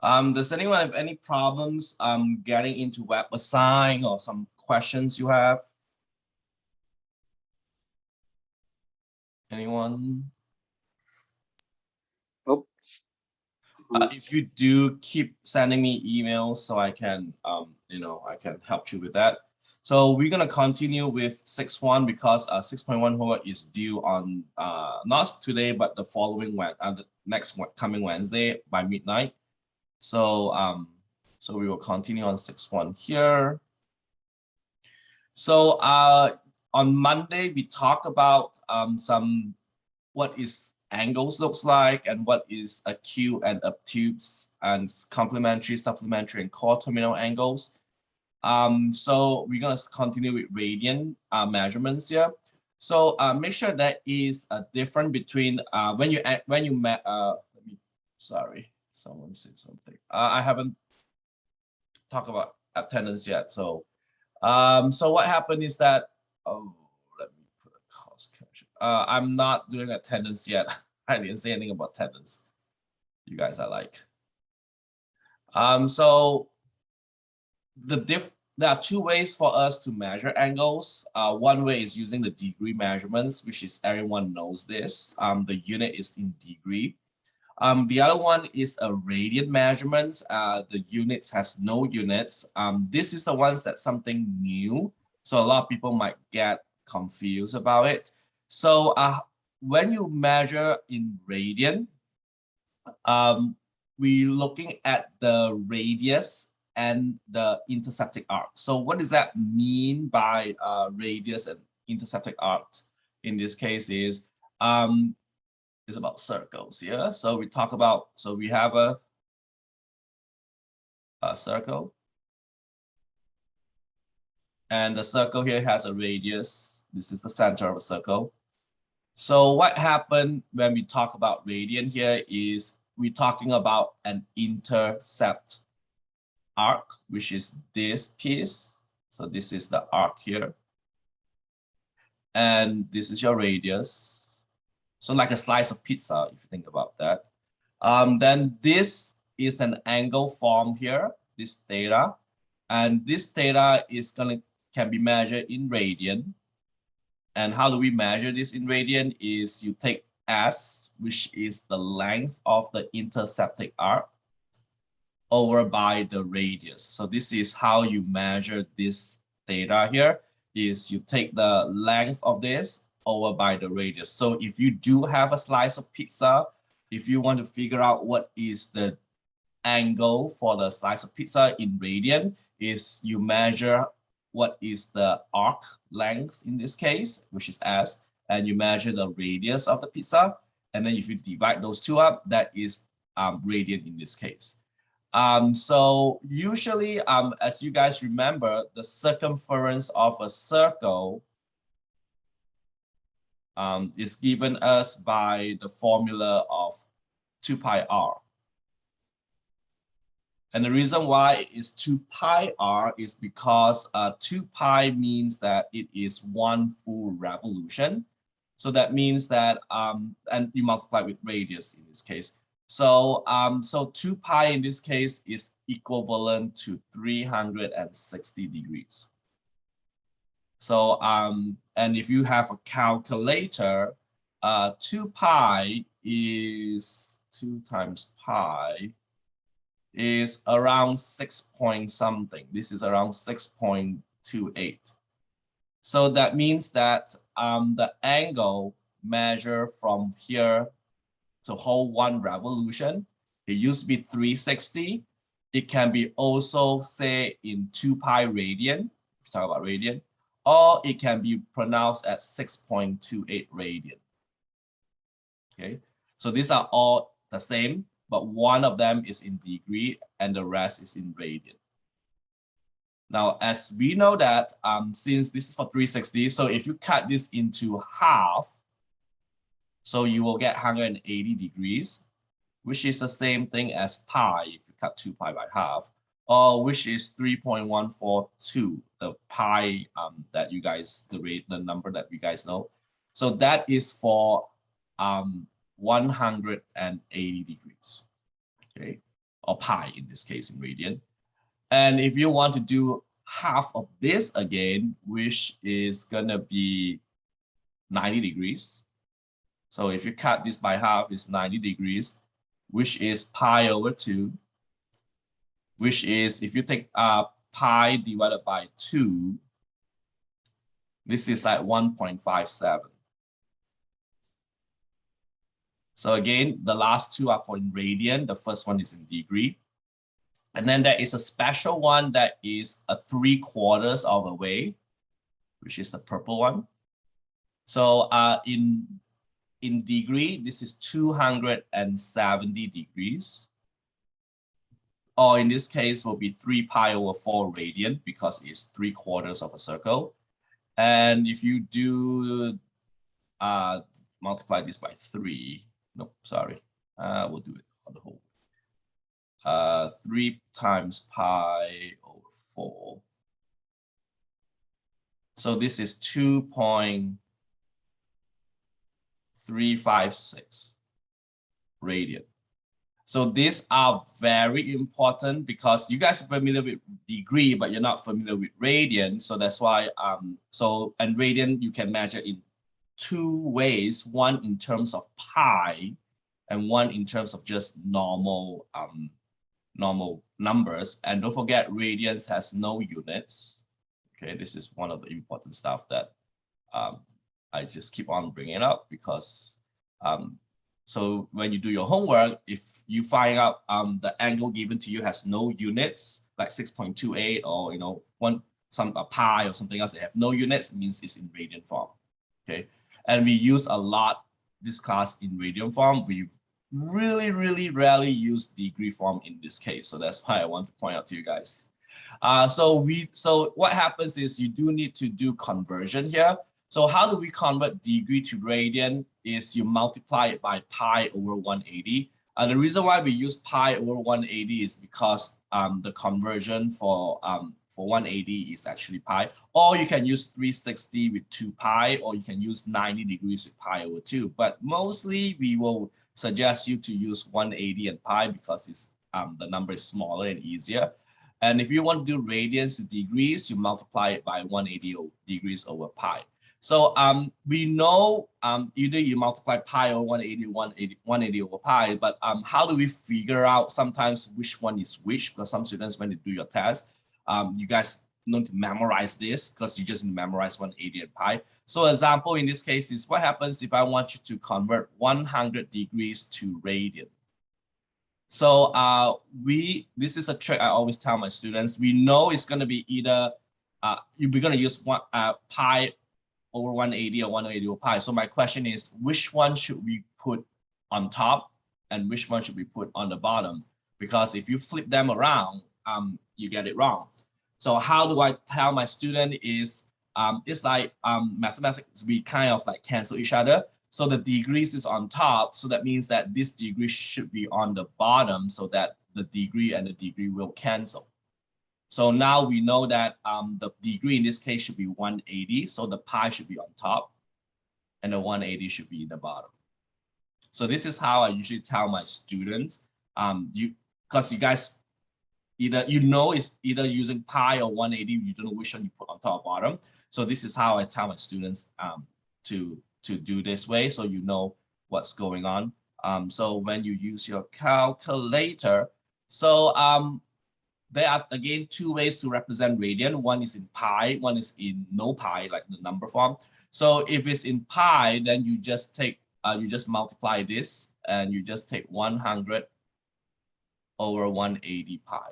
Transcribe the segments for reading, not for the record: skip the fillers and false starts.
Does anyone have any problems getting into WebAssign or some questions you have? Anyone? Nope. If you do, keep sending me emails so I can I can help you with that. So we're gonna continue with 6.1 because 6.1 homework is due on not today but the following the next coming Wednesday by midnight. So so we will continue on 6.1 here. So on Monday we talk about some what is angles looks like and what is acute and obtuse and complementary, supplementary, and coterminal angles. So we're gonna continue with radian measurements here. So make sure that is a difference between sorry, someone said something. I haven't talked about attendance yet. So so what happened is that let me put a cost caption. I'm not doing attendance yet. I didn't say anything about attendance. You guys are like so there are two ways for us to measure angles. One way is using the degree measurements, which is everyone knows this. The unit is in degree. The other one is a radian measurements. The units has no units. This is the ones that's something new. So a lot of people might get confused about it. So when you measure in radian, we're looking at the radius and the intersecting arc. So what does that mean by radius and intersecting arc? In this case is about circles. Yeah. So we talk about, so we have a circle. And the circle here has a radius. This is the center of a circle. So what happened when we talk about radian here is we're talking about an intercept arc, which is this piece. So this is the arc here. And this is your radius. So like a slice of pizza, if you think about that. Then this is an angle formed here, this theta. And this theta is can be measured in radian. And how do we measure this in radian is you take S, which is the length of the intercepting arc, over by the radius. So this is how you measure this theta here, is you take the length of this over by the radius. So if you do have a slice of pizza, if you want to figure out what is the angle for the slice of pizza in radian, is you measure what is the arc length in this case, which is S, and you measure the radius of the pizza. And then if you divide those two up, that is radian in this case. So usually, as you guys remember, the circumference of a circle is given us by the formula of 2 pi r. And the reason why it is 2 pi r is because 2 pi means that it is 1 full revolution. So that means that, and you multiply with radius in this case. So, so 2 pi in this case is equivalent to 360 degrees. So, and if you have a calculator, 2 pi is 2 times pi is around 6 point something. This is around 6.28. So that means that the angle measured from here to whole 1 revolution, it used to be 360. It can be also say in 2 pi radian, if you talk about radian, or it can be pronounced at 6.28 radian. Okay, so these are all the same, but one of them is in degree and the rest is in radian. Now, as we know that, since this is for 360, so if you cut this into half, so you will get 180 degrees, which is the same thing as pi if you cut 2 pi by half, or which is 3.142, the pi that you guys, the number that you guys know. So that is for 180 degrees, okay? or pi in this case in radian. And if you want to do half of this again, which is gonna be 90 degrees. So if you cut this by half, it's 90 degrees, which is pi over 2, which is, if you take pi divided by 2, this is like 1.57. So again, the last two are for in radian. The first one is in degree. And then there is a special one that is a 3/4 of a way, which is the purple one. So in degree, this is 270 degrees. Or in this case will be 3 pi over 4 radian because it's 3/4 of a circle. And if you do multiply this by 3, no, sorry, we'll do it on the whole. 3 times pi over 4. So this is 2.356 radian. So these are very important because you guys are familiar with degree, but you're not familiar with radian. So that's why, and radian you can measure in 2 ways, one in terms of pi and one in terms of just normal numbers. And don't forget, radians has no units. Okay, this is one of the important stuff that I just keep on bringing up because so when you do your homework, if you find out the angle given to you has no units, like 6.28 or a pi or something else, they have no units, it means it's in radian form. Okay, and we use a lot this class in radian form. We really rarely use degree form in this case, so that's why I want to point out to you guys. So what happens is you do need to do conversion here. So how do we convert degree to radian is you multiply it by pi over 180. The reason why we use pi over 180 is because the conversion for 180 is actually pi, or you can use 360 with 2 pi, or you can use 90 degrees with pi over 2. But mostly we will suggest you to use 180 and pi because it's the number is smaller and easier. And if you want to do radians to degrees, you multiply it by 180 degrees over pi. So we know either you multiply pi over 180 over pi, but how do we figure out sometimes which one is which? Because some students, when they do your test, you guys need to memorize this because you just need to memorize 180 and pi. So example in this case is what happens if I want you to convert 100 degrees to radian. So this is a trick I always tell my students. We know it's going to be either you're going to use pi over 180 or 180 over pi. So my question is, which one should we put on top and which one should we put on the bottom? Because if you flip them around, you get it wrong. So how do I tell my student is, it's like mathematics, we kind of like cancel each other. So the degrees is on top. So that means that this degree should be on the bottom so that the degree and the degree will cancel. So now we know that the degree in this case should be 180. So the pi should be on top and the 180 should be in the bottom. So this is how I usually tell my students, because you guys either, it's either using pi or 180, you don't know which one you put on top or bottom. So this is how I tell my students to do this way, so you know what's going on. So when you use your calculator, so there are again 2 ways to represent radian. One is in pi, one is in no pi, like the number form. So if it's in pi, then you just take, you just multiply this and you just take 100 over 180 pi.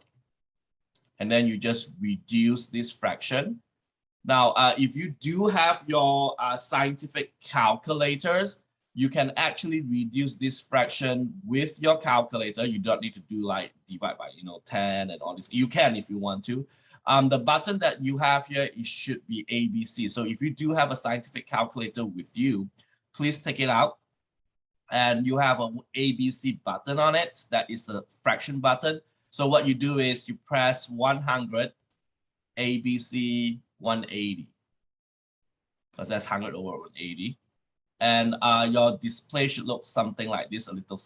And then you just reduce this fraction. Now, if you do have your scientific calculators, you can actually reduce this fraction with your calculator. You don't need to do like divide by 10 and all this. You can if you want to. The button that you have here, it should be ABC. So if you do have a scientific calculator with you, please take it out. And you have an ABC button on it. That is the fraction button. So what you do is you press 100 ABC 180, because that's 100 over 180. And your display should look something like this, a little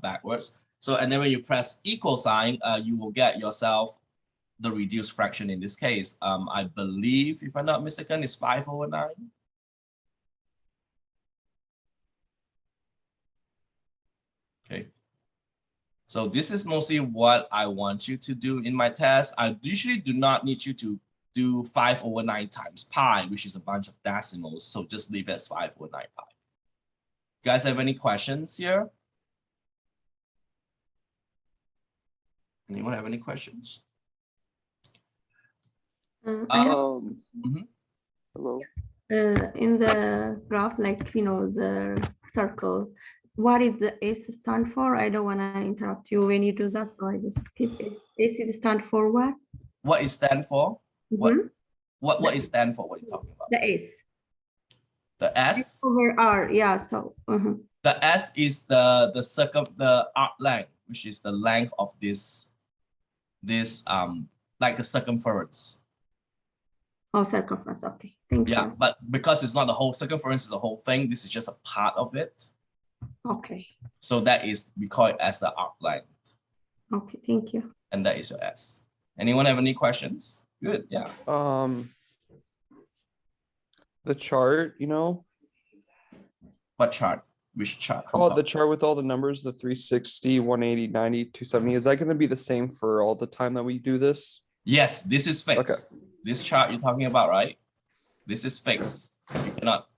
backwards. So, and then when you press equal sign, you will get yourself the reduced fraction in this case. I believe, if I'm not mistaken, it's 5/9. Okay. So this is mostly what I want you to do in my test. I usually do not need you to do 5/9 times pi, which is a bunch of decimals. So just leave it as 5/9 pi. You guys have any questions here? Anyone have any questions? Hello. In the graph, like, the circle, what is the S stand for? I don't want to interrupt you when you do that, so I just skip it. S is stand for what? What is stand for? What is stand for? What are you talking about? The S. The S over R, yeah. So the S is the arc length, which is the length of this like a circumference. Oh, circumference. Okay, thank you. Yeah, but because it's not the whole circumference, is the whole thing. This is just a part of it. Okay. So that is, we call it as the arc length. Okay, thank you. And that is your S. Anyone have any questions? Good, yeah. The chart, What chart? Which chart? Oh, the chart with all the numbers, the 360, 180, 90, 270. Is that going to be the same for all the time that we do this? Yes, this is fixed. Okay. This chart you're talking about, right? This is fixed.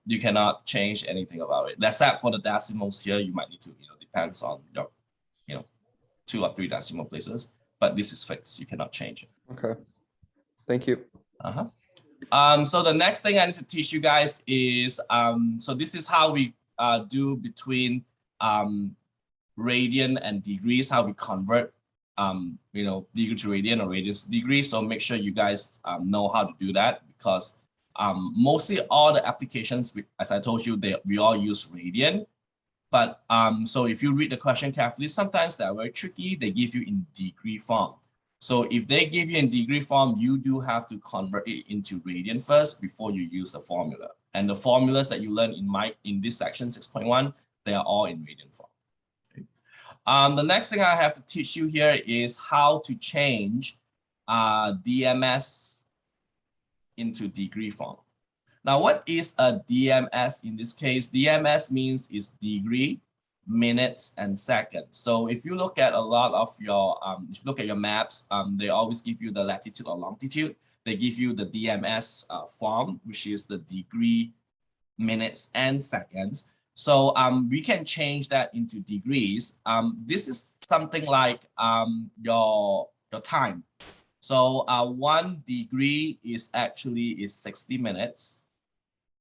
You cannot change anything about it. Except for the decimals here, you might need to, depends on your, 2 or 3 decimal places. But this is fixed. You cannot change it. Okay. Thank you. So the next thing I need to teach you guys is, so this is how we do between radian and degrees, how we convert, degree to radian or radians to degrees. So make sure you guys know how to do that, because mostly all the applications, as I told you, we all use radian. But so if you read the question carefully, sometimes they are very tricky. They give you in degree form. So if they give you in degree form, you do have to convert it into radian first before you use the formula. And the formulas that you learn in this section 6.1, they are all in radian form. Okay. The next thing I have to teach you here is how to change DMS into degree form. Now, what is a DMS in this case? DMS means is degree, minutes, and seconds. So if you look at a lot of your, if you look at your maps, they always give you the latitude or longitude. They give you the DMS form, which is the degree, minutes, and seconds. So we can change that into degrees. This is something like your time. So 1 degree is actually 60 minutes.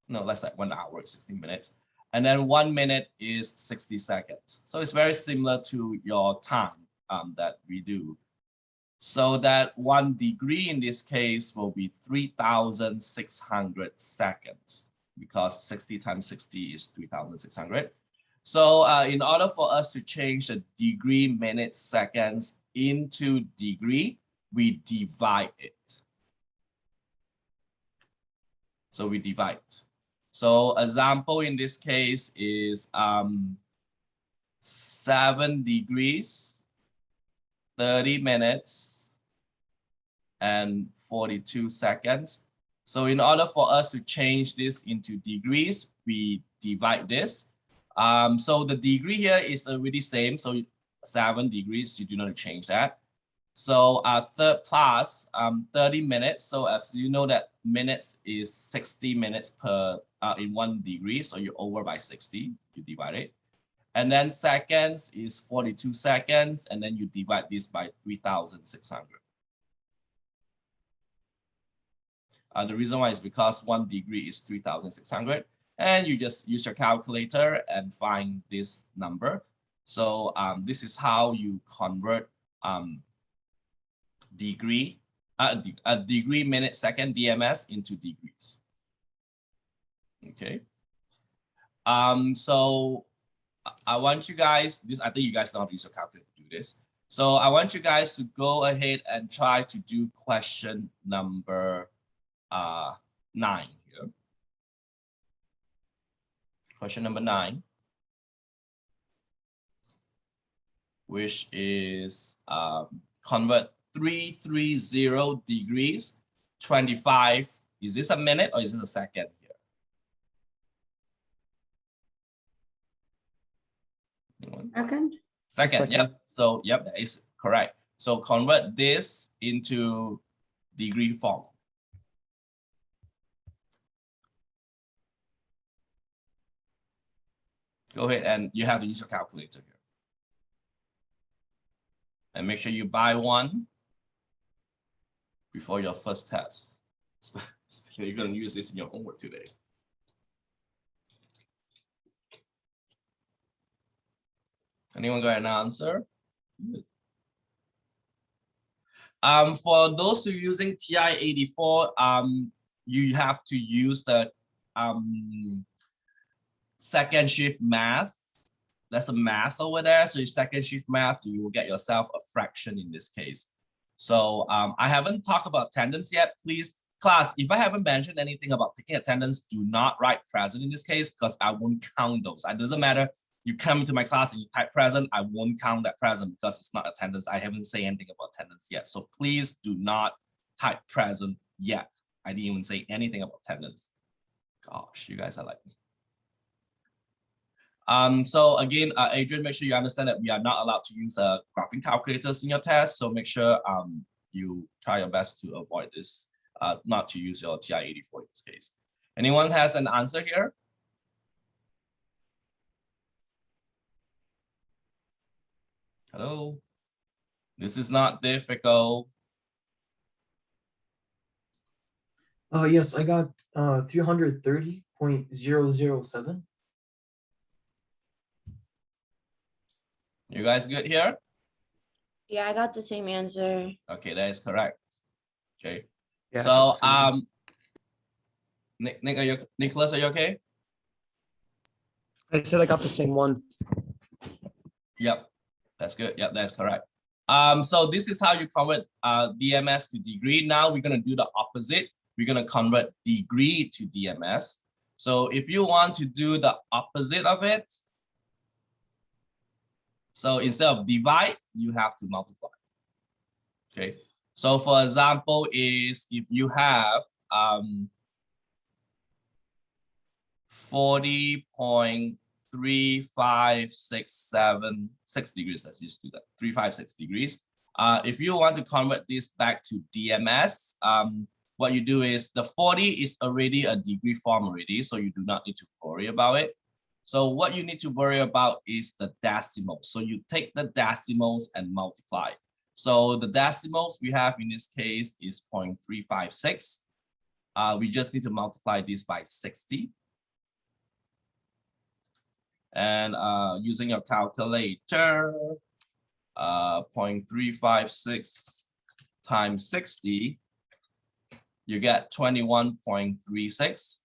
No, that's like 1 hour, 60 minutes. And then 1 minute is 60 seconds. So it's very similar to your time that we do. So that 1 degree in this case will be 3,600 seconds, because 60 times 60 is 3,600. So in order for us to change the degree, minutes, seconds into degree, we divide it. So we divide. So example in this case is 7 degrees, 30 minutes, and 42 seconds. So in order for us to change this into degrees, we divide this. So the degree here is already same. So 7 degrees, you do not change that. So third plus 30 minutes. So as you know that minutes is 60 minutes per in 1 degree. So you're over by 60, you divide it. And then seconds is 42 seconds. And then you divide this by 3,600. The reason why is because 1 degree is 3,600. And you just use your calculator and find this number. So this is how you convert degree, degree, minute, second, DMS into degrees. Okay. So I want you guys, I think you guys know how to use your calculator to do this. So I want you guys to go ahead and try to do question number 9 here. Question number 9. which is convert 330 degrees, 25. Is this a minute or is it a second here? Anyone? Second. Second, Second. yep. So, yep, that is correct. So convert this into degree form. Go ahead and you have to use your calculator here. And make sure you buy one before your first test. You're going to use this in your homework today. Anyone got an answer? For those who are using TI-84, you have to use the second shift math. That's a math over there. So your second shift math, you will get yourself a fraction in this case. So I haven't talked about attendance yet. Please, class, if I haven't mentioned anything about taking attendance, do not write present in this case because I won't count those. It doesn't matter. You come into my class and you type present, I won't count that present because it's not attendance. I haven't said anything about attendance yet. So please do not type present yet. I didn't even say anything about attendance. Gosh, you guys are like. So again, Adrian, make sure you understand that we are not allowed to use graphing calculators in your test. So make sure you try your best to avoid this, not to use your TI-84 in this case. Anyone has an answer here? Hello, this is not difficult. Yes, I got 330.007. You guys good here? Yeah, I got the same answer. Okay, that is correct. Okay. Yeah, So that's Nicholas, are you okay? I said I got the same one. Yep, that's good. Yep, that's correct. So this is how you convert DMS to degree. Now we're gonna do the opposite. We're gonna convert degree to DMS. So if you want to do the opposite of it, so instead of divide, you have to multiply. Okay. So for example, is if you have 40.35676 degrees, let's just do that, 356 degrees. If you want to convert this back to DMS, what you do is the 40 is already a degree form already, so you do not need to worry about it. So what you need to worry about is the decimals. So you take the decimals and multiply. So the decimals we have in this case is 0.356. We just need to multiply this by 60. And using your calculator, 0.356 times 60, you get 21.36.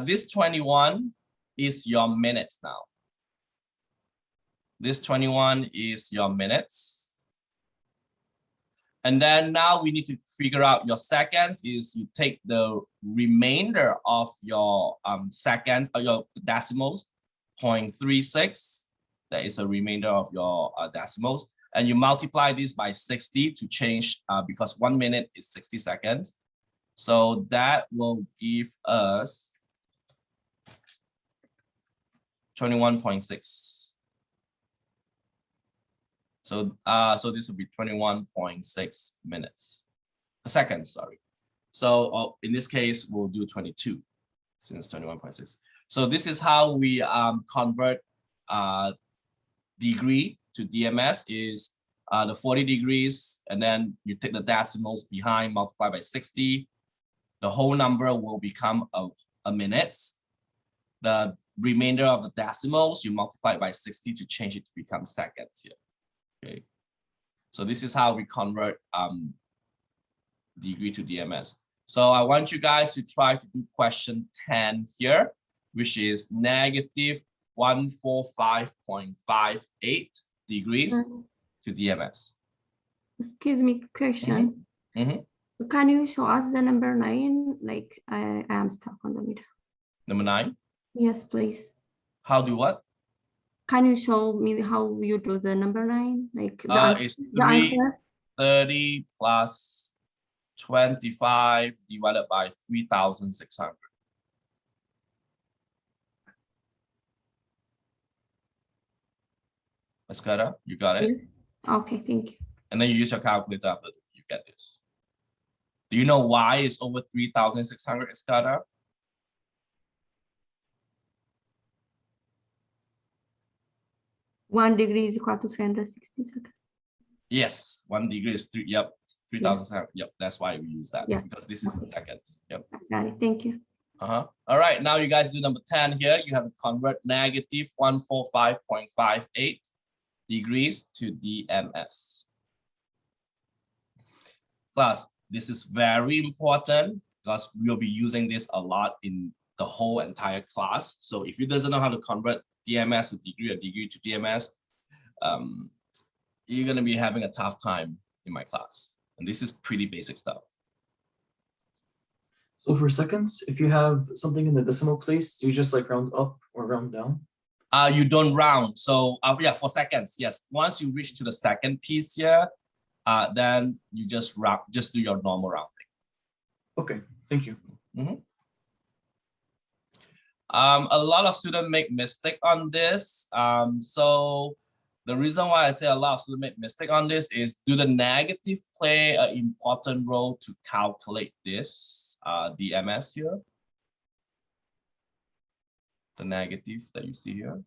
This 21 is your minutes now. This 21 is your minutes. And then now we need to figure out your seconds. Is you take the remainder of your seconds, or your decimals, 0.36. That is a remainder of your decimals. And you multiply this by 60 to change, because 1 minute is 60 seconds. So that will give us 21.6. So this will be 21.6 seconds, sorry. So in this case, we'll do 22 since 21.6. So this is how we convert degree to DMS is the 40 degrees, and then you take the decimals behind, multiply by 60. The whole number will become a minutes. The remainder of the decimals, you multiply by 60 to change it to become seconds here. Okay, so this is how we convert degree to DMS. So I want you guys to try to do question 10 here, which is negative 145.58 degrees to DMS. Excuse me, question. Can you show us the number 9? Like I am stuck on the middle. Number 9. Yes, please. How do what? Can you show me how you do the number 9? Like It's the answer? 330 plus 25 divided by 3,600. Escada, you got it? Yes. Okay, thank you. And then you use your calculator after you get this. Do you know why it's over 3,600, Escada? One degree is equal to 360 seconds. Yes, 1 degree is 3,000. Yep, that's why we use that, Yeah. because this is in seconds. Yep. Got it. Thank you. All right, now you guys do number 10 here. You have to convert negative 145.58 degrees to DMS. Plus, this is very important because we'll be using this a lot in the whole entire class. So if you doesn't know how to convert DMS to degree or degree to DMS, you're going to be having a tough time in my class. And this is pretty basic stuff. So for seconds, if you have something in the decimal place, do you just like round up or round down? You don't round. So yeah, for seconds, yes. Once you reach to the second piece here, then you just do your normal rounding. Okay, thank you. A lot of students make mistake on this. So the reason why I say a lot of students make mistake on this is, do the negative play an important role to calculate this DMS here? The negative that you see here.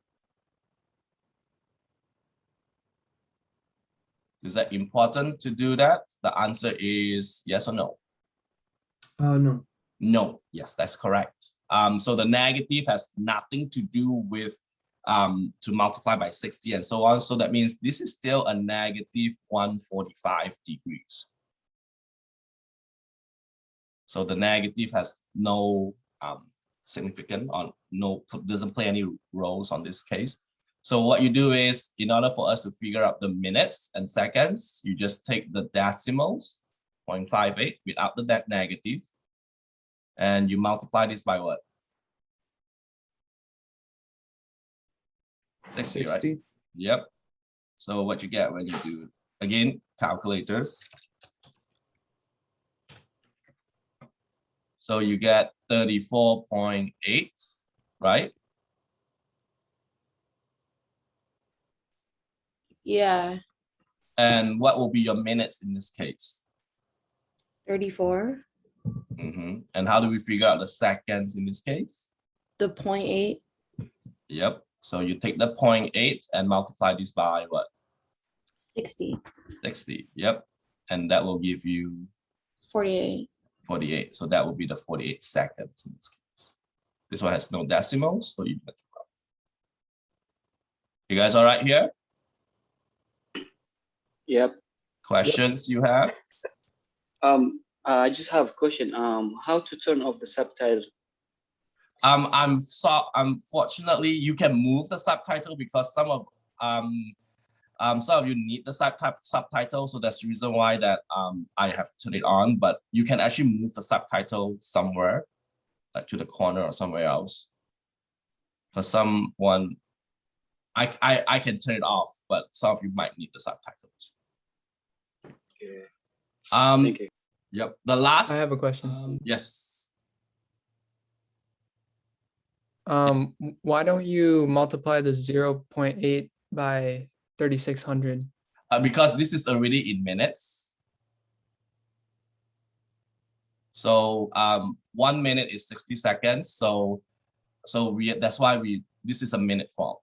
Is that important to do that? The answer is yes or no. No. No, yes, that's correct. So the negative has nothing to do with to multiply by 60 and so on. So that means this is still a negative 145 degrees. So the negative has no significant on doesn't play any roles on this case. So what you do is, in order for us to figure out the minutes and seconds, you just take the decimals, 0.58 without the negative, and you multiply this by what? 60, right? Yep. So what you get when you do, again, calculators. So you get 34.8, right? Yeah, And what will be your minutes in this case? 34. And how do we figure out the seconds in this case? The 0.8. Yep. So you take the 0.8 and multiply this by what? 60. 60. Yep. And that will give you 48. 48. So that will be the 48 seconds in this case. This one has no decimals, so you get it. You guys all right here? Yep. Questions you have? I just have a question. How to turn off the subtitle? Unfortunately, you can move the subtitle because some of you need the subtitle, so that's the reason why that I have to turn it on. But you can actually move the subtitle somewhere, like to the corner or somewhere else. For someone, I can turn it off, but some of you might need the subtitles. Okay. Thank you. Yep. The last. I have a question. Yes. Why don't you multiply the 0.8 by 3,600? Because this is already in minutes. So 1 minute is 60 seconds. So that's why this is a minute form.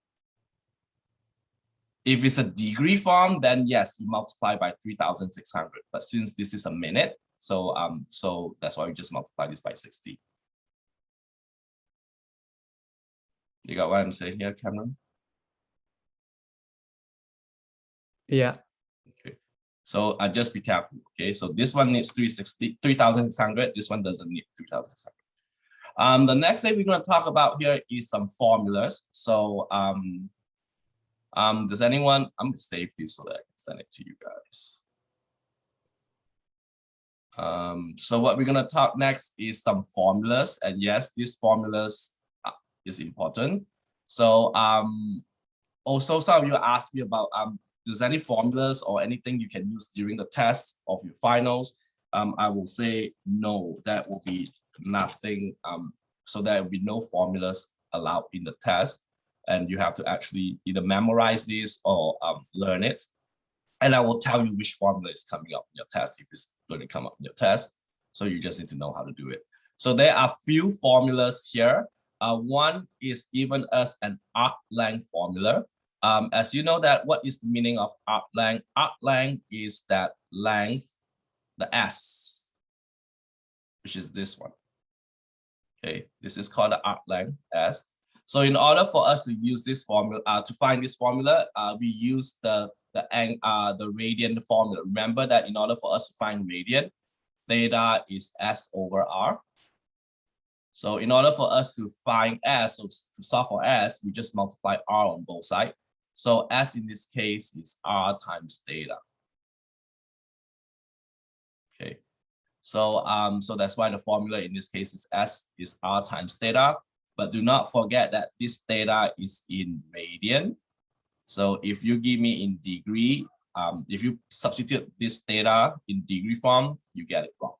If it's a degree form, then yes, you multiply by 3,600. But since this is a minute, so that's why we just multiply this by 60. You got what I'm saying here, Cameron? Yeah. Okay. So just be careful. Okay. So this one needs 3,600. This one doesn't need 3,600. The next thing we're going to talk about here is some formulas. So does anyone? I'm gonna save this so that I can send it to you guys. So what we're gonna talk next is some formulas, and yes, these formulas is important. So also some of you asked me about there's any formulas or anything you can use during the test of your finals. I will say no, that will be nothing. So there will be no formulas allowed in the test, and you have to actually either memorize this or learn it. And I will tell you which formula is coming up in your test if it's going to come up in your test. So you just need to know how to do it. So there are few formulas here. One is given us an arc length formula. As you know that, what is the meaning of arc length? Arc length is that length, the S, which is this one. Okay, this is called the arc length S. So in order for us to use this formula, to find this formula, we use the radian formula. Remember that in order for us to find radian, theta is S over R. So in order for us to find S, so to solve for S, we just multiply R on both sides. So S in this case is R times theta. Okay, so so that's why the formula in this case is S is R times theta. But do not forget that this theta is in radian. So if you give me in degree, if you substitute this theta in degree form, you get it wrong.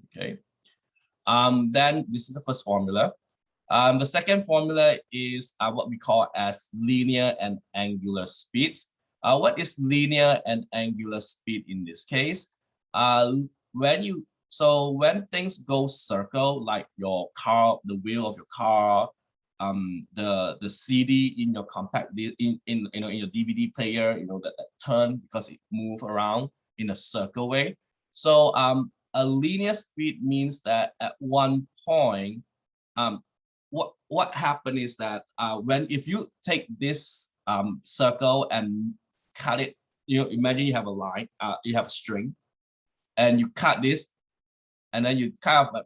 Okay. Then this is the first formula. The second formula is what we call as linear and angular speeds. What is linear and angular speed in this case? When things go circle, like your car, the wheel of your car, the CD in your compact in your DVD player, that turn because it move around in a circle way. So a linear speed means that at one point, what happened is that if you take this circle and cut it, imagine you have a line, you have a string, and you cut this, and then you kind of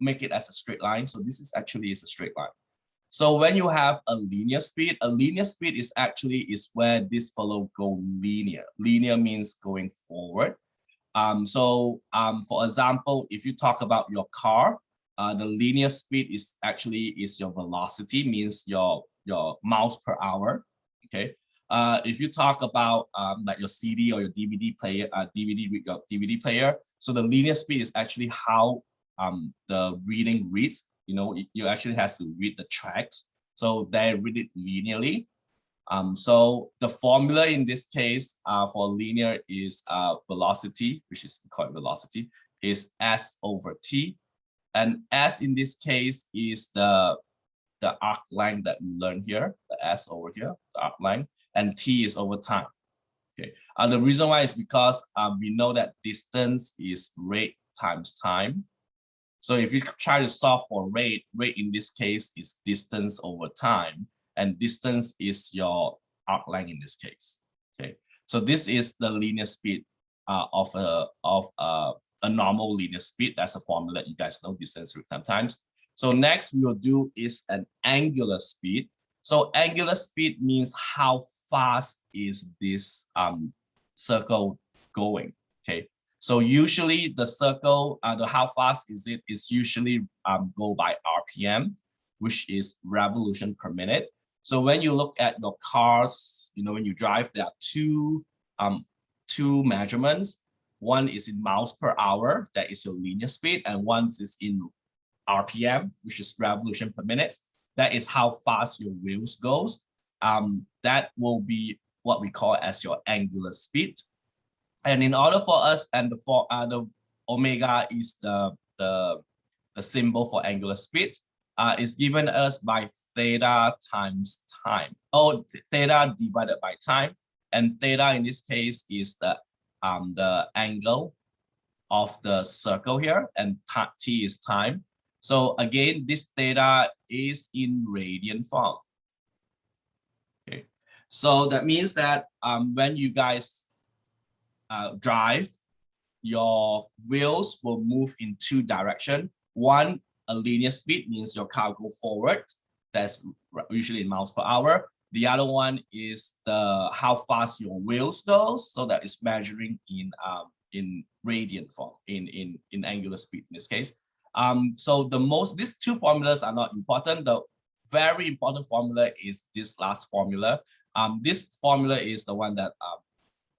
make it as a straight line. So this is actually a straight line. So when you have a linear speed is where this fellow go linear. Linear means going forward. For example, if you talk about your car, the linear speed is your velocity, means your miles per hour. Okay. If you talk about like your CD or your DVD player, DVD player, so the linear speed is actually how the reading reads. You actually has to read the tracks, so they read it linearly. So the formula in this case for linear is velocity, which is called velocity, is S over T, and S in this case is the arc length that we learned here, the S over here, the arc length, and T is over time. Okay, the reason why is because we know that distance is rate times time. So if you try to solve for rate in this case is distance over time, and distance is your arc length in this case. Okay, so this is the linear speed of a normal linear speed. That's a formula you guys know, distance root time times. So next we will do is an angular speed. So angular speed means how fast is this circle going. Okay, so usually the circle, how fast is it, is usually go by RPM, which is revolution per minute. So when you look at your cars, when you drive, there are two measurements. One is in miles per hour, that is your linear speed, and one is in RPM, which is revolution per minute. That is how fast your wheels goes. That will be what we call as your angular speed. And in order for us, and the omega is the symbol for angular speed, is given us by theta times time. Theta divided by time, and theta in this case is the angle of the circle here, and t is time. So again, this theta is in radian form. Okay, so that means that when you guys drive, your wheels will move in two directions. One, a linear speed, means your car go forward. That's usually in miles per hour. The other one is how fast your wheels goes. So that is measuring in radian form, in angular speed in this case. So these two formulas are not important. The very important formula is this last formula. This formula is the one that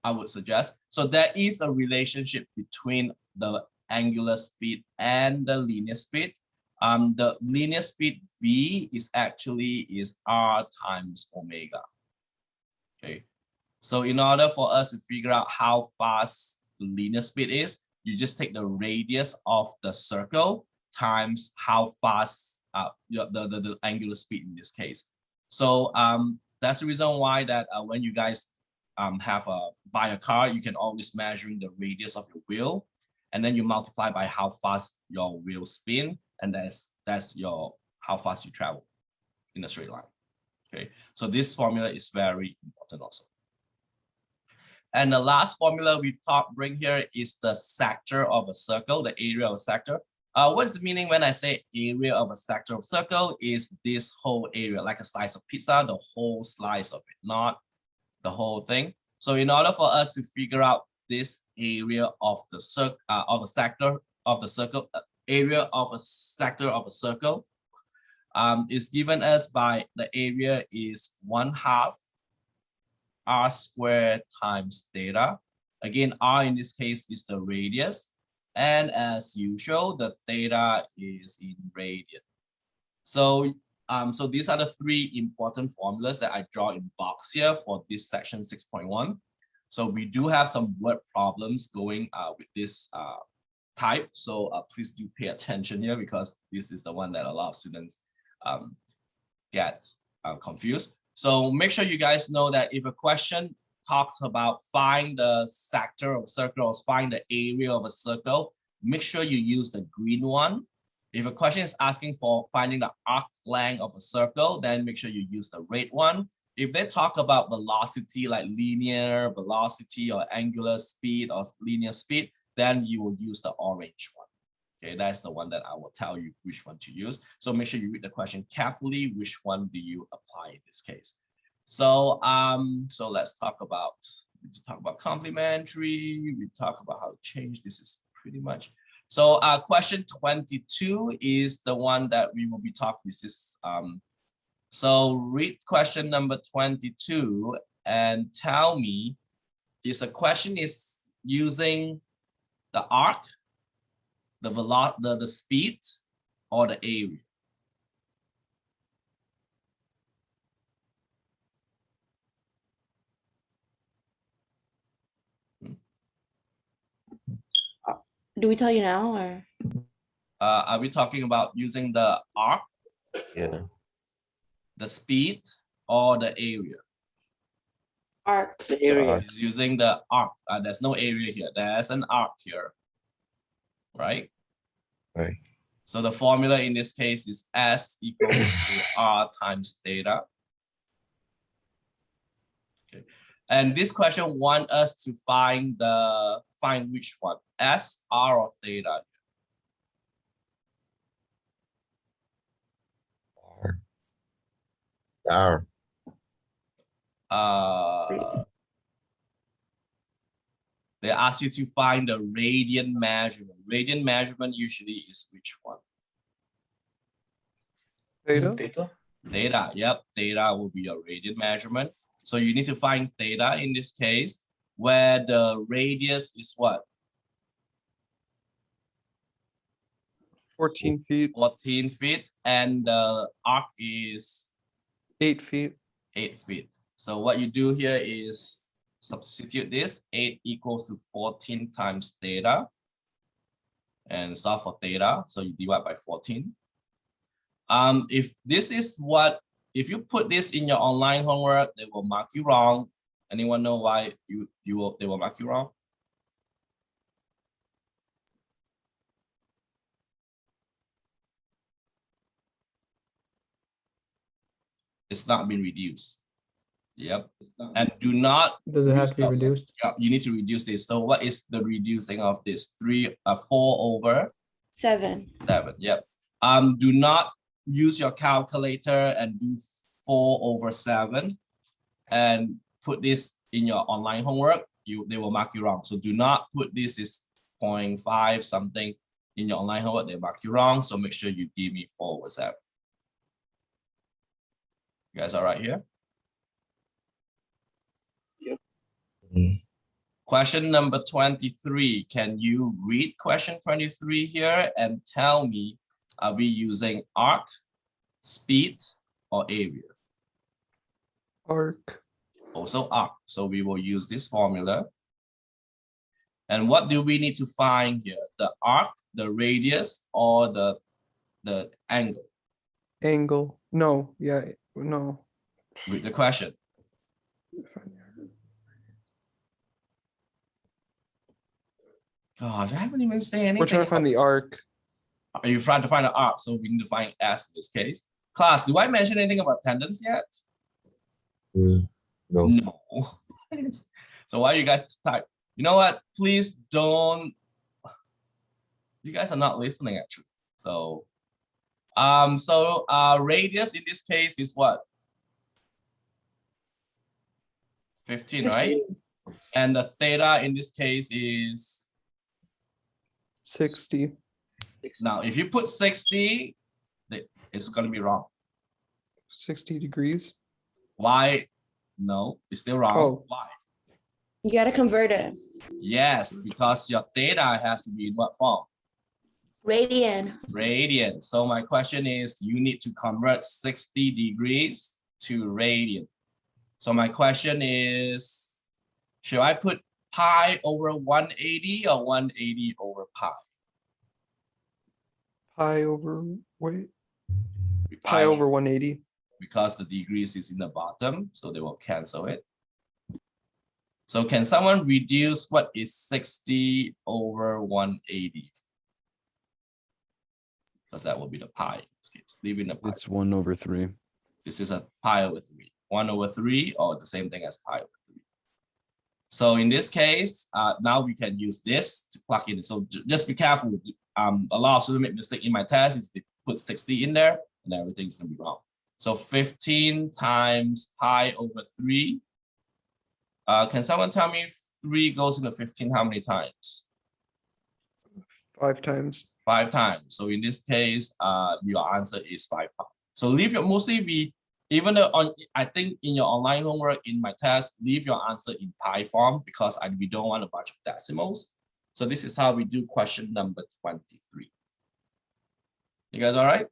I would suggest. So there is a relationship between the angular speed and the linear speed. The linear speed v is r times omega. Okay, so in order for us to figure out how fast the linear speed is, you just take the radius of the circle times how fast the angular speed in this case. So that's the reason why that when you guys buy a car, you can always measuring the radius of your wheel, and then you multiply by how fast your wheel spin, and that's your how fast you travel in a straight line. Okay, so this formula is very important also. And the last formula we bring here is the sector of a circle, the area of a sector. What is the meaning when I say area of a sector of circle? Is this whole area, like a slice of pizza, the whole slice of it, not the whole thing. So in order for us to figure out this area of the circle of a sector of the circle, area of a sector of a circle, is given us by the area is 1/2 r squared times theta. Again, r in this case is the radius, and as usual, the theta is in radian. So so these are the three important formulas that I draw in box here for this section 6.1. So we do have some word problems going with this type. So please do pay attention here, because this is the one that a lot of students get confused. So make sure you guys know that if a question talks about find the sector of a circle or find the area of a circle, make sure you use the green one. If a question is asking for finding the arc length of a circle, then make sure you use the red one. If they talk about velocity, like linear velocity or angular speed or linear speed, then you will use the orange one. Okay, that's the one that I will tell you which one to use. So make sure you read the question carefully. Which one do you apply in this case? So so let's talk about complementary. We talk about how to change. This is pretty much. So question 22 is the one that we will be talking. This is so read question number 22 and tell me, is the question is using the arc, the velocity, the speed, or the area? Do we tell you now or? Are we talking about using the arc, Yeah. the speed, or the area? Arc. The area. arc. It's using the arc. There's no area here. There's an arc here, right? Right. So the formula in this case is S equals to R times theta. Okay. And this question wants us to find which one, S, R, or theta. R. They ask you to find the radian measurement. Radian measurement usually is which one? Theta? Theta? Theta. Yep, theta will be your radian measurement. So you need to find theta in this case, where the radius is what? 14 feet, 14 feet, and the arc is 8 feet. 8 feet. So what you do here is substitute this. 8 equals to 14 times theta, and solve for theta. So you divide by 14. If this is what, if you put this in your online homework, they will mark you wrong. Anyone know why they will mark you wrong? It's not been reduced. Yep. And do not. Does it have use to be the- reduced? Yeah, you need to reduce this. So what is the reducing of this? 4 over 7. 7. Yep. Do not use your calculator and do 4 over 7 and put this in your online homework. They will mark you wrong. So do not put this is 0.5 something in your online homework. They mark you wrong. So make sure you give me 4 over 7. You guys all right here? Mm. Question number 23. Can you read question 23 here and tell me, are we using arc, speed, or area? Arc. Also arc. So we will use this formula. And what do we need to find here? The arc, the radius, or the angle? Angle. No. Yeah. No. Read the question. Gosh, I haven't even said anything. We're trying to find the arc. Are you trying to find the arc? So we need to find S in this case. Class, do I mention anything about attendance yet? No. No. So why you guys type? You know what? Please don't. You guys are not listening actually. So, radius in this case is what? 15, right? And the theta in this case is 60. now. If you put 60, it's gonna be wrong. 60 degrees. Why? No, it's still wrong. Oh. Why? You gotta convert it. Yes, because your theta has to be in what form? Radian. Radian. So my question is, you need to convert 60 degrees to radian. So my question is, should I put pi over 180 or 180 over pi? Pi over, wait. Pi over 180. Because the degrees is in the bottom, so they will cancel it. So can someone reduce what is 60 over 180? Because that will be the pi in this case. Leaving the pi. It's 1/3. This is a pi over 3. 1/3 or the same thing as pi over 3. So in this case, now we can use this to plug in. So just be careful. A lot of students make mistake in my test is they put 60 in there and everything's gonna be wrong. So 15 times pi over 3. Can someone tell me if 3 goes into 15 how many times? 5 times. 5 times. So in this case, your answer is 5 pi. So leave your mostly even though I think in your online homework in my test, leave your answer in pi form because we don't want a bunch of decimals. So this is how we do question number 23. You guys all right?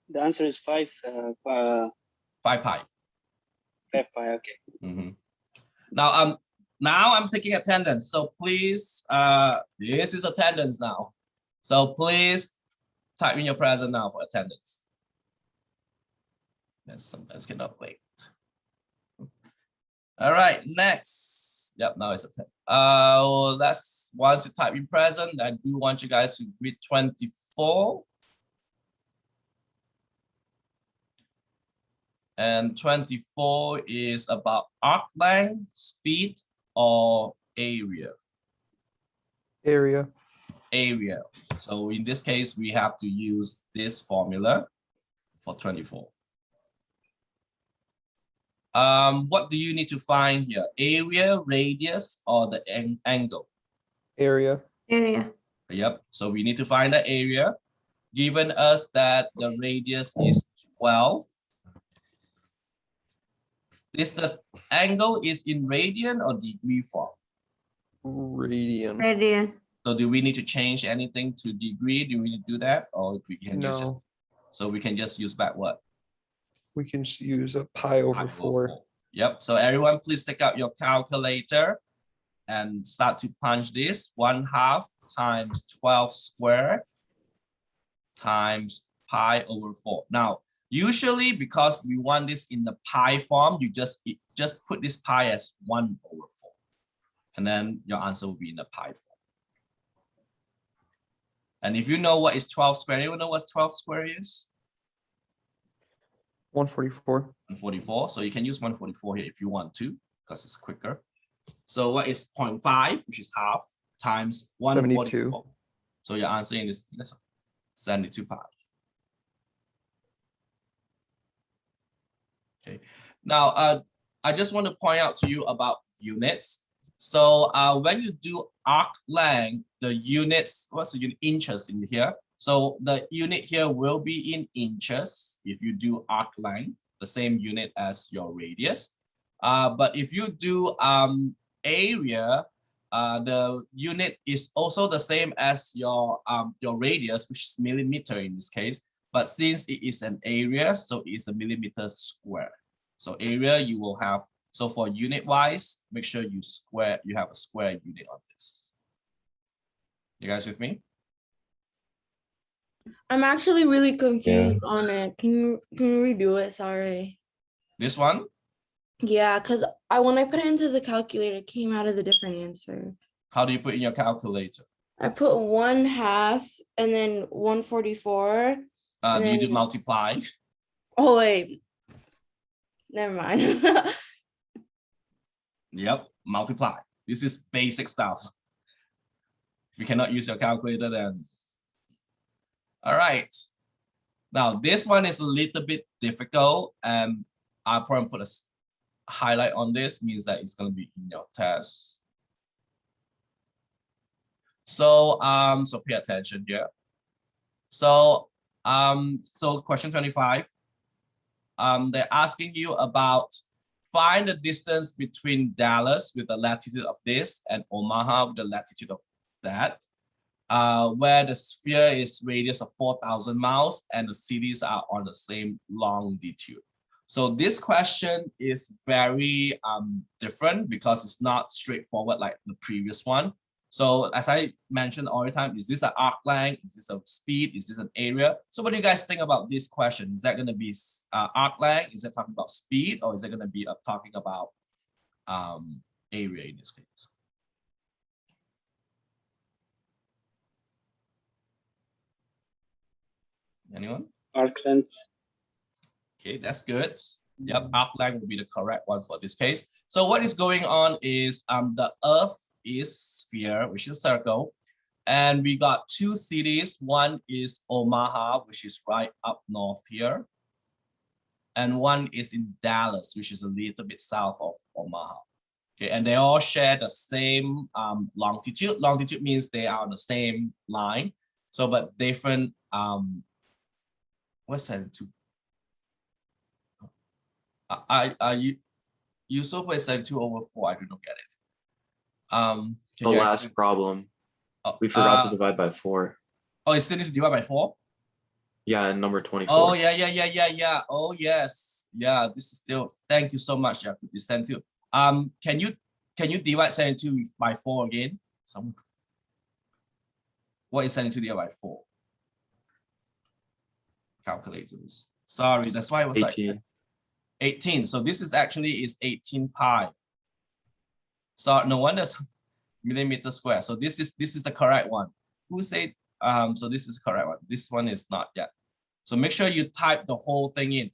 The answer is 5 5 pi. 5 pi. Okay. Now I'm taking attendance. So please, this is attendance now. So please type in your present now for attendance. And sometimes cannot wait. All right, next. Yep, now it's attendance. That's once you type in present, I do want you guys to read 24. And 24 is about arc length, speed, or area. Area. Area. So in this case, we have to use this formula for 24. What do you need to find here? Area, radius, or the angle? Area. Area. Yep. So we need to find the area. Given us that the radius is 12. Is the angle is in radian or degree form? Radian. Radian. So do we need to change anything to degree? Do we need to do that? Or we can use just, No, so we can just use back what? we can just use a pi over Pi 4. Yep. So everyone please take out your calculator and start to punch this. 1/2 times 12 squared times pi over 4. Now, usually because we want this in the pi form, you just put this pi as 1/4. And then your answer will be in the pi form. And if you know what is 12 squared, you know what 12 squared is? 144. 144. So you can use 144 here if you want to, because it's quicker. So what is 0.5, which is half, times 144? 72. So your answer is 72 pi. Okay. Now, I just want to point out to you about units. So when you do arc length, the units, what's the unit? Inches in here. So the unit here will be in inches if you do arc length, the same unit as your radius. But if you do area, the unit is also the same as your radius, which is millimeter in this case. But since it is an area, so it is a millimeter square. So area you will have. So for unit wise, make sure you have a square unit on this. You guys with me? I'm actually really confused on it. Can you redo it? Sorry. This one? Yeah, because when I put it into the calculator, it came out as a different answer. How do you put in your calculator? I put 1/2 and then 144. Do you do then- multiply? Oh wait. Never mind. Yep, multiply. This is basic stuff. If you cannot use your calculator, then. All right. Now, this one is a little bit difficult, and I'll probably put a highlight on this, means that it's going to be in your test. So, so pay attention here. So, so question 25. They're asking you about find the distance between Dallas with the latitude of this and Omaha with the latitude of that, where the sphere is radius of 4,000 miles and the cities are on the same longitude. So this question is very different because it's not straightforward like the previous one. So as I mentioned all the time, is this an arc length? Is this a speed? Is this an area? So what do you guys think about this question? Is that going to be arc length? Is it talking about speed? Or is it going to be talking about area in this case? Anyone? Arc length. Okay, that's good. Yep, arc length will be the correct one for this case. So what is going on is the Earth is sphere, which is circle, and we got two cities. One is Omaha, which is right up north here, and one is in Dallas, which is a little bit south of Omaha. Okay, and they all share the same longitude. Longitude means they are on the same line, so but different. What's that? Yusuf is 72/4. I do not get it. Can The you last explain? problem, we forgot to divide by 4. Oh, it still needs to divide by 4? Yeah, and number 24. Oh, yeah. Oh, yes. Yeah, this is still, thank you so much, Jacob. You sent to. Can you divide 72 by 4 again? What is 72 divided by 4? Calculators. Sorry, that's why it was 18. like 18. So this is actually is 18 pi. So no wonder it's millimeter square. So this is the correct one. Who said so this is the correct one. This one is not yet. So make sure you type the whole thing in.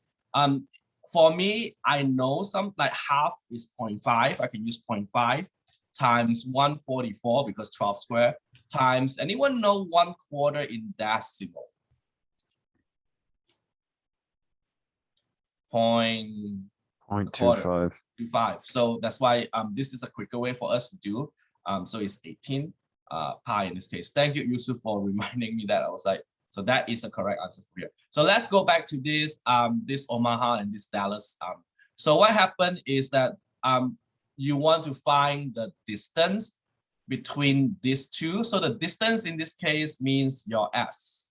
For me, I know some like half is 0.5. I can use 0.5 times 144 because 12 square times, anyone know 1/4 in decimal? 0.25. 25. So that's why this is a quicker way for us to do. So it's 18 pi in this case. Thank you, Yusuf, for reminding me that. I was like, so that is the correct answer for here. So let's go back to this this Omaha and this Dallas. So what happened is that you want to find the distance between these two. So the distance in this case means your S.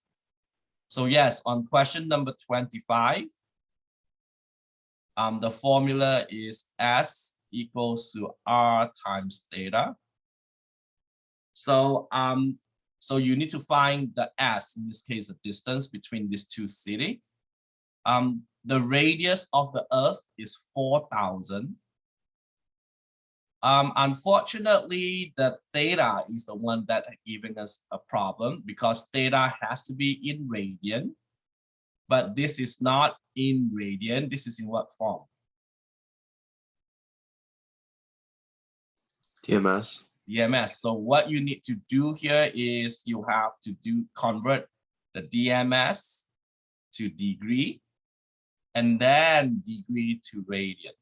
So yes, on question number 25, the formula is S equals to R times theta. So so you need to find the S, in this case, the distance between these two cities. The radius of the Earth is 4,000. Unfortunately, the theta is the one that giving us a problem because theta has to be in radian, but this is not in radian. This is in what form? DMS. DMS. So what you need to do here is you have to convert the DMS to degree and then degree to radian.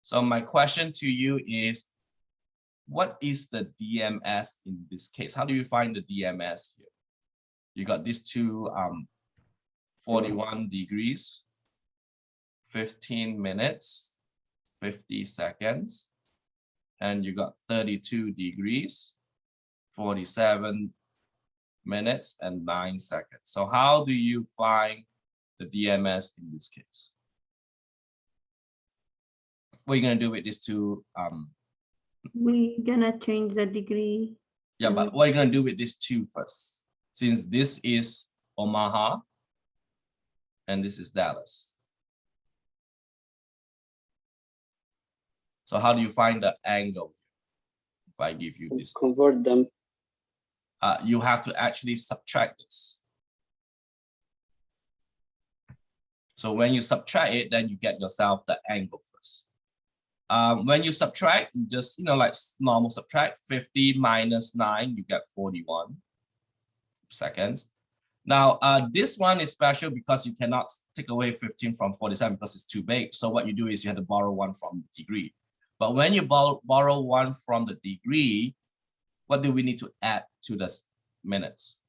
So my question to you is, what is the DMS in this case? How do you find the DMS here? You got these two 41 degrees, 15 minutes, 50 seconds, and you got 32 degrees, 47 minutes, and 9 seconds. So how do you find the DMS in this case? What are you gonna do with these two? We gonna change the degree. Yeah, but what are you gonna do with these two first? Since this is Omaha and this is Dallas. So how do you find the angle? If I give you this, Convert them. you have to actually subtract this. So when you subtract it, then you get yourself the angle first. When you subtract, you just, like normal subtract, 50 minus 9, you get 41 seconds. Now, this one is special because you cannot take away 15 from 47 because it's too big. So what you do is you have to borrow one from the degree. But when you borrow one from the degree, what do we need to add to the minutes?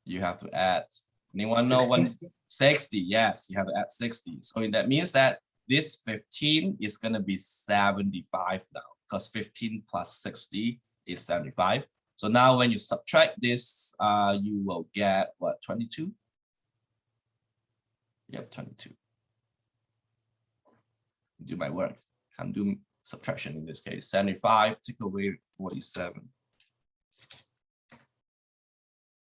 You have to add, anyone know what? 60, yes, you have to add 60. So that means that this 15 is going to be 75 now, because 15 plus 60 is 75. So now when you subtract this, you will get what, 22? Yep, 22. Do my work. Can't do subtraction in this case. 75, take away 47.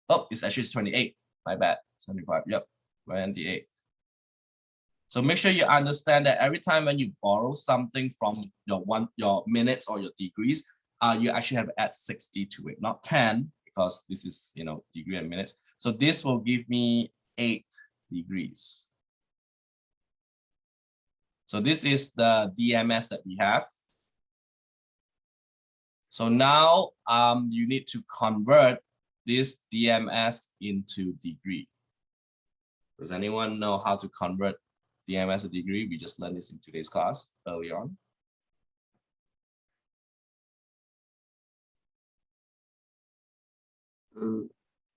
Oh, it's actually 28. My bad. 75. Yep. 28. So make sure you understand that every time when you borrow something from your minutes or your degrees, you actually have to add 60 to it, not 10, because this is degree and minutes. So this will give me 8 degrees. So this is the DMS that we have. So now you need to convert this DMS into degree. Does anyone know how to convert DMS to degree? We just learned this in today's class earlier on.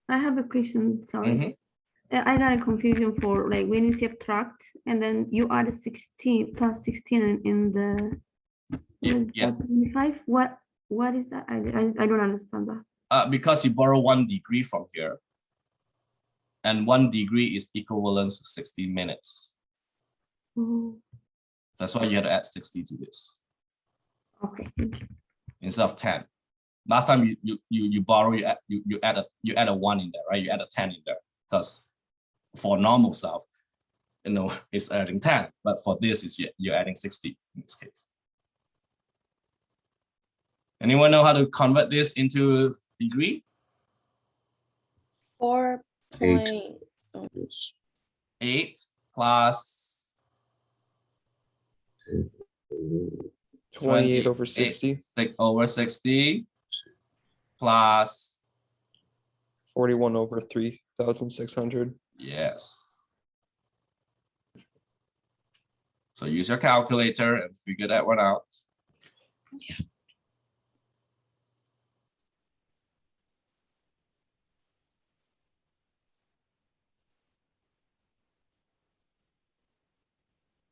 I have a question, sorry. I got a confusion for like when you subtract and then you add 16 plus 16 in the Yes. 25. What is that? I don't understand that. Because you borrow 1 degree from here, and 1 degree is equivalent to 60 minutes. Oh, That's why you had to add 60 to this okay, thank you. instead of 10. Last time you borrow, you add a 1 in there, right? You add a 10 in there, because for normal stuff, it's adding 10, but for this is you're adding 60 in this case. Anyone know how to convert this into degree? 4 8. point. Yes. 8 plus 28 over 60, 6 over 60 plus 41 over 3,600. yes. So use your calculator and figure that one out.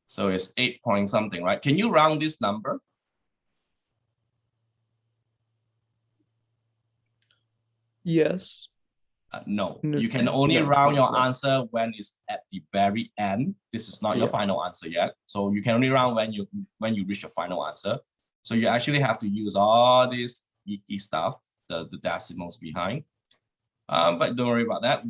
So it's 8 point something, right? Can you round this number? Yes. No, No, you can only no, round your no. answer when it's at the very end. This is not your Yeah. final answer yet. So you can only round when you reach your final answer. So you actually have to use all this geeky stuff, the decimals behind. But don't worry about that.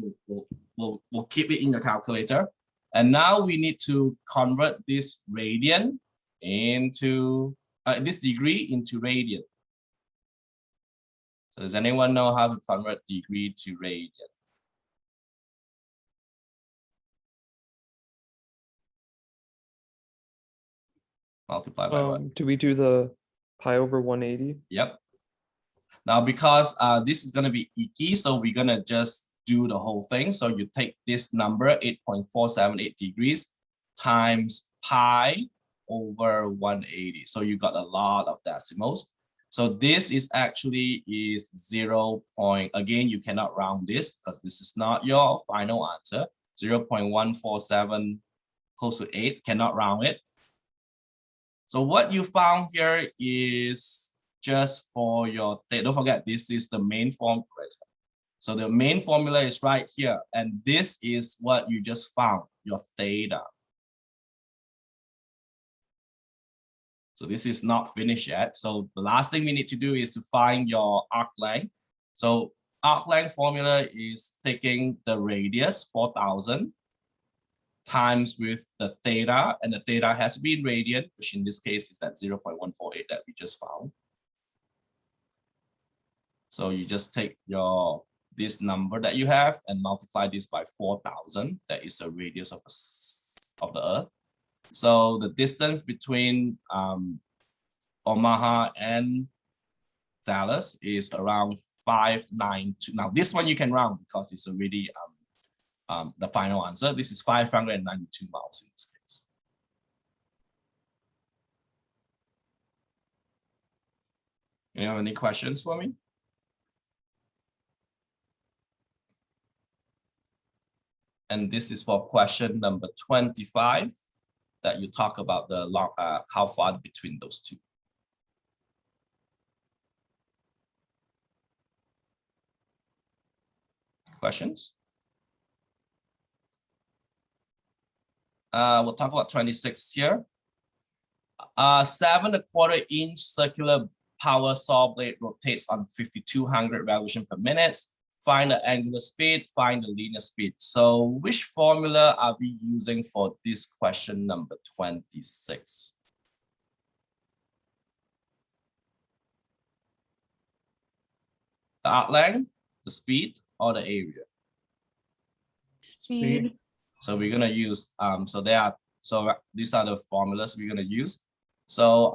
We'll keep it in your calculator. And now we need to convert this radian into this degree into radian. So does anyone know how to convert degree to radian? Multiply by what? Do we do the pi over 180? Yep. Now, because this is going to be icky, so we're going to just do the whole thing. So you take this number, 8.478 degrees, times pi over 180. So you got a lot of decimals. So this is actually is 0. Again, you cannot round this because this is not your final answer. 0.147, close to 8, cannot round it. So what you found here is just for your theta. Don't forget, this is the main formula. So the main formula is right here. And this is what you just found, your theta. So this is not finished yet. So the last thing we need to do is to find your arc length. So arc length formula is taking the radius 4,000 times with the theta, and the theta has to be in radian, which in this case is that 0.148 that we just found. So you just take this number that you have and multiply this by 4,000. That is the radius of the Earth. So the distance between Omaha and Dallas is around 592. Now this one you can round because it's already the final answer. This is 592 miles in this case. You have any questions for me? And this is for question number 25 that you talk about the long, how far between those two. Questions? We'll talk about 26 here. 7 1/4 inch circular power saw blade rotates on 5,200 revolution per minute. Find the angular speed, find the linear speed. So which formula are we using for this question number 26? The arc length, the speed, or the area? Speed. So we're gonna use these are the formulas we're gonna use. So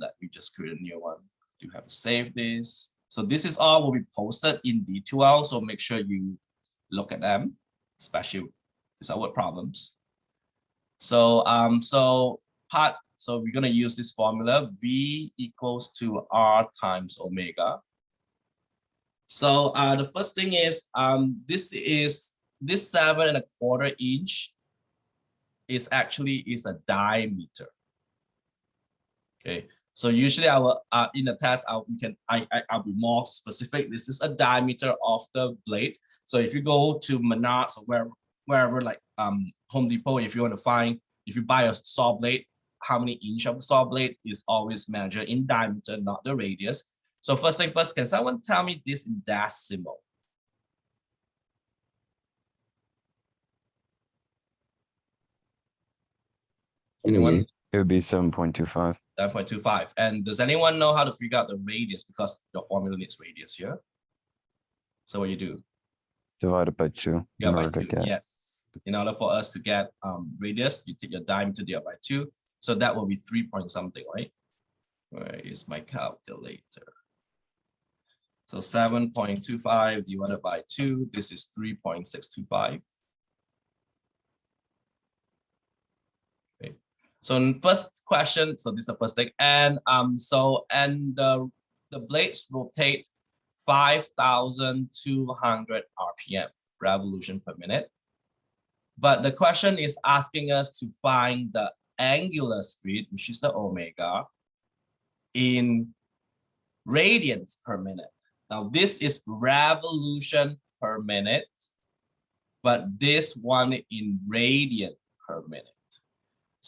let me just create a new one. You have to save this. So this is all will be posted in D2L. So make sure you look at them, especially these are word problems. So so we're gonna use this formula. V equals to R times omega. So the first thing is this 7 1/4 inch is actually a diameter. Okay, so usually I will in the test I'll be more specific. This is a diameter of the blade. So if you go to Menards or wherever like Home Depot, if you buy a saw blade, how many inch of the saw blade is always measured in diameter, not the radius. So first thing first, can someone tell me this in decimal? Anyone? It would be 7.25. 7.25. And does anyone know how to figure out the radius? Because your formula needs radius here. So what you do? Divide it by 2. Yeah, in by order to 2. get- Yes. In order for us to get radius, you take your diameter divided by 2. So that will be 3 point something, right? Where is my calculator? So 7.25 divided by 2. This is 3.625. So first question, so this is the first thing, and the blades rotate 5,200 RPM, revolution per minute. But the question is asking us to find the angular speed, which is the omega, in radians per minute. Now this is revolution per minute, but this one in radian per minute.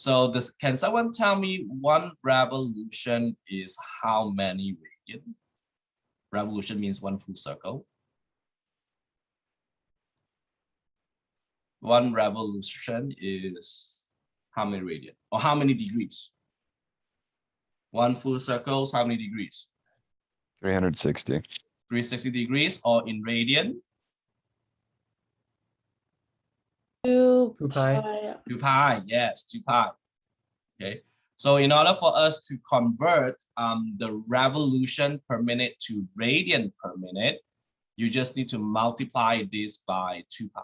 So can someone tell me one revolution is how many radian? Revolution means one full circle. One revolution is how many radian or how many degrees? One full circle is how many degrees? 360. 360 degrees, or in radian? 2 pi. 2 pi, yes, 2 pi. Okay, so in order for us to convert the revolution per minute to radian per minute, you just need to multiply this by 2 pi.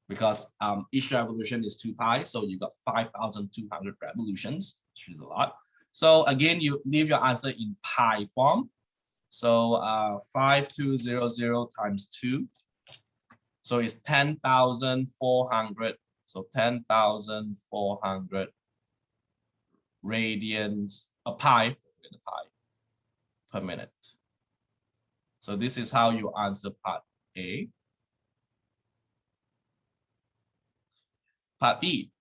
Because each revolution is 2 pi, so you got 5,200 revolutions, which is a lot. So again, you leave your answer in pi form. So 5200 times 2. So it's 10,400. So 10,400 radians, a pi per minute. So this is how you answer part A. Part B.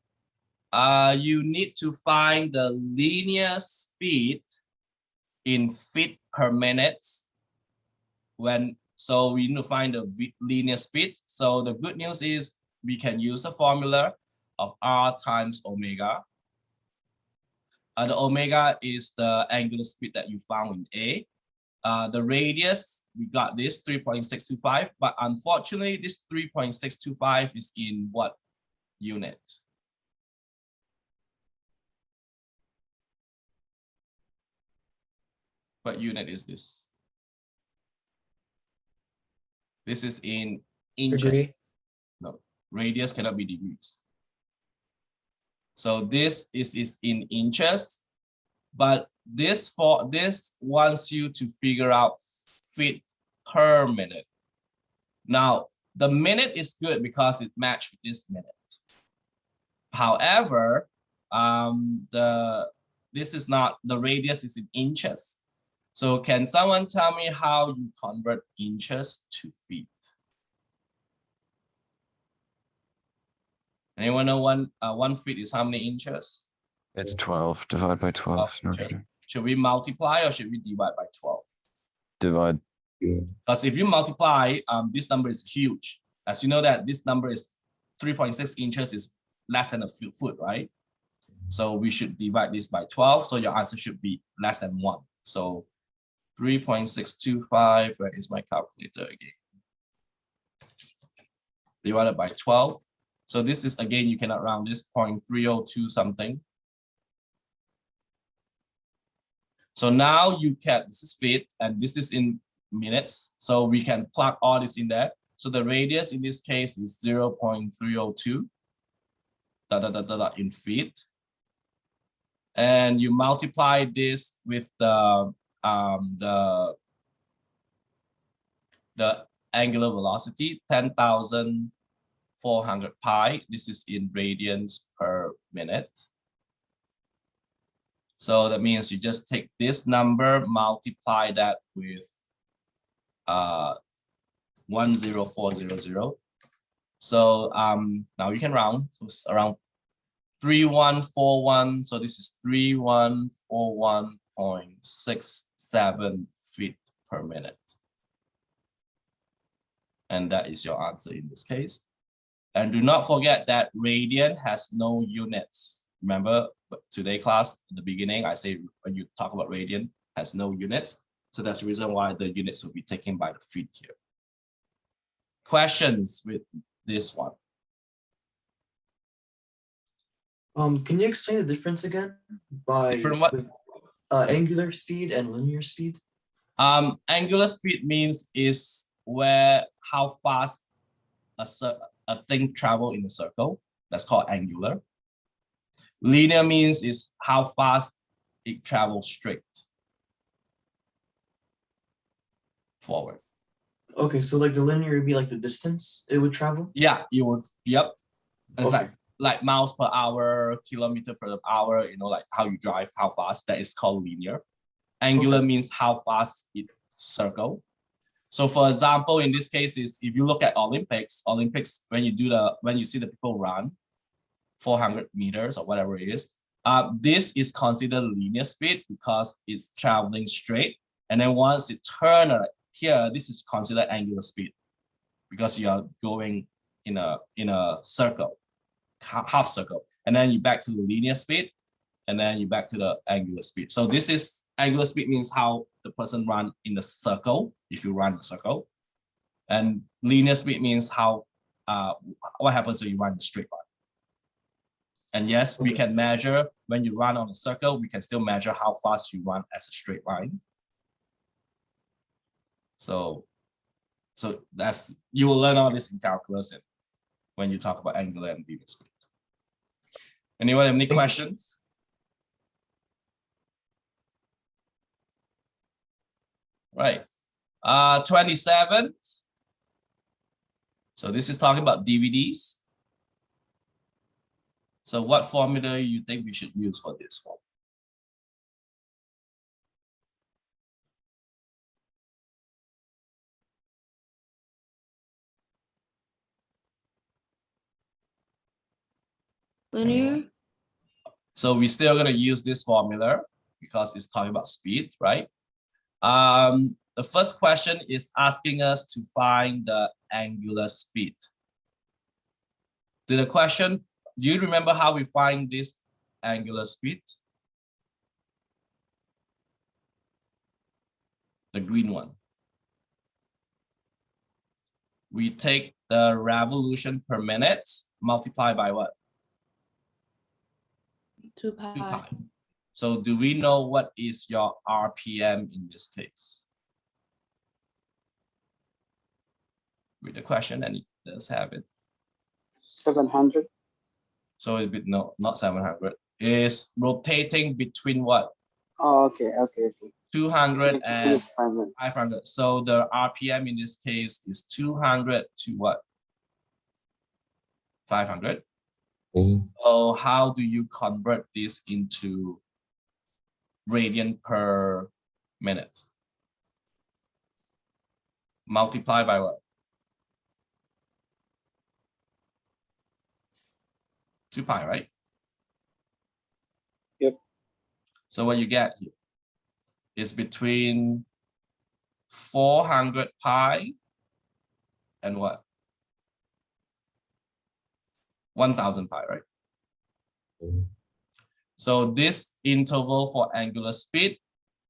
You need to find the linear speed in feet per minute so we need to find the linear speed. So the good news is we can use the formula of R times omega. The omega is the angular speed that you found in A. The radius, we got this 3.625, but unfortunately this 3.625 is in what unit? What unit is this? This is in inches. Degree. No, radius cannot be degrees. So this is in inches, but this wants you to figure out feet per minute. Now, the minute is good because it matched with this minute. However, this is not, the radius is in inches. So can someone tell me how you convert inches to feet? Anyone know one feet is how many inches? It's 12, divide by 12. No, Inches. Should we multiply or should we divide by 12? divide. Because if you multiply, this number is huge. As you know that this number is 3.6 inches is less than a foot, right? So we should divide this by 12. So your answer should be less than 1. So 3.625, where is my calculator again? Divided by 12. So this is, again, you cannot round this, 0.302 something. So now you can, this is feet and this is in minutes. So we can plug all this in there. So the radius in this case is 0.302 in feet. And you multiply this with the angular velocity, 10,400 pi. This is in radians per minute. So that means you just take this number, multiply that with 10400. So now you can round. So it's around 3141. So this is 3141.67 feet per minute. And that is your answer in this case. And do not forget that radian has no units. Remember today class, in the beginning, I say when you talk about radian, has no units. So that's the reason why the units will be taken by the feet here. Questions with this one? Can you explain the difference again by Different what? with, angular speed and linear speed? Angular speed means is how fast a thing travel in a circle. That's called angular. Linear means is how fast it travels straight forward. Okay, so like the linear would be like the distance it would travel? Yeah, you would. Yep. It's Okay. like miles per hour, kilometer per hour. You know, like how you drive, how fast. That is called linear. Angular Okay. means how fast it circle. So for example, in this case is if you look at Olympics, when you see the people run 400 meters or whatever it is, this is considered linear speed because it's traveling straight. And then once it turns here, this is considered angular speed because you are going in a circle, half circle, and then you back to the linear speed, and then you back to the angular speed. So this is angular speed means how the person run in the circle, if you run the circle, and linear speed means how what happens when you run the straight line. And yes, we can measure when you run on a circle, we can still measure how fast you run as a straight line. So that's, you will learn all this in calculus and when you talk about angular and linear speed. Anyone have any questions? right? 27. So this is talking about DVDs. So what formula you think we should use for this one? Linear. So we're still gonna use this formula because it's talking about speed, right? The first question is asking us to find the angular speed. Do you remember how we find this angular speed? The green one. We take the revolution per minute, multiply by what? 2 2 pi. pi. So do we know what is your RPM in this case? Read the question and it does have it. 700. So it be no, not 700. Is rotating between what? Oh, okay. 200 and 500. 500. So the RPM in this case is 200 to what? 500. So how do you convert this into radian per minute? Multiply by what? 2 pi, right? Yep. So what you get here is between 400 pi and what? 1000 pi, right? So this interval for angular speed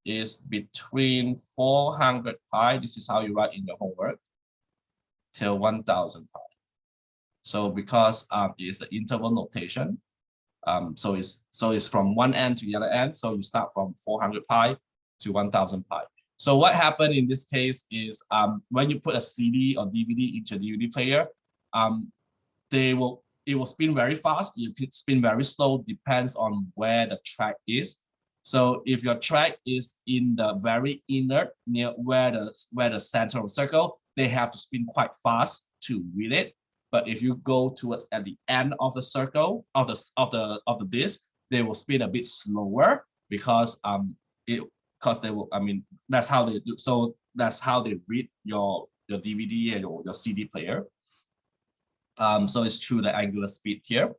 is between 400 pi, this is how you write in your homework, till 1000 pi. So because it's the interval notation, so it's from one end to the other end. So you start from 400 pi to 1000 pi. So what happened in this case is when you put a CD or DVD into a DVD player, it will spin very fast. You could spin very slow, depends on where the track is. So if your track is in the very inner, near where the center of the circle, they have to spin quite fast to read it. But if you go towards at the end of the circle of the disc, they will spin a bit slower because they will, that's how they do. So that's how they read your DVD and your CD player. So it's through the angular speed here.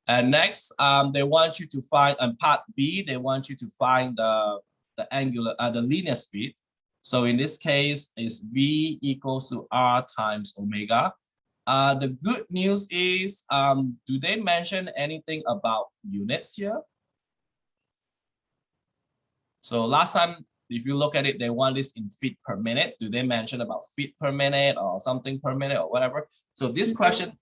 And next, they want you to find, on part B, they want you to find the linear speed. So in this case, is V equals to R times omega. The good news is, do they mention anything about units here? So last time, if you look at it, they want this in feet per minute. Do they mention about feet per minute or something per minute or whatever? So this question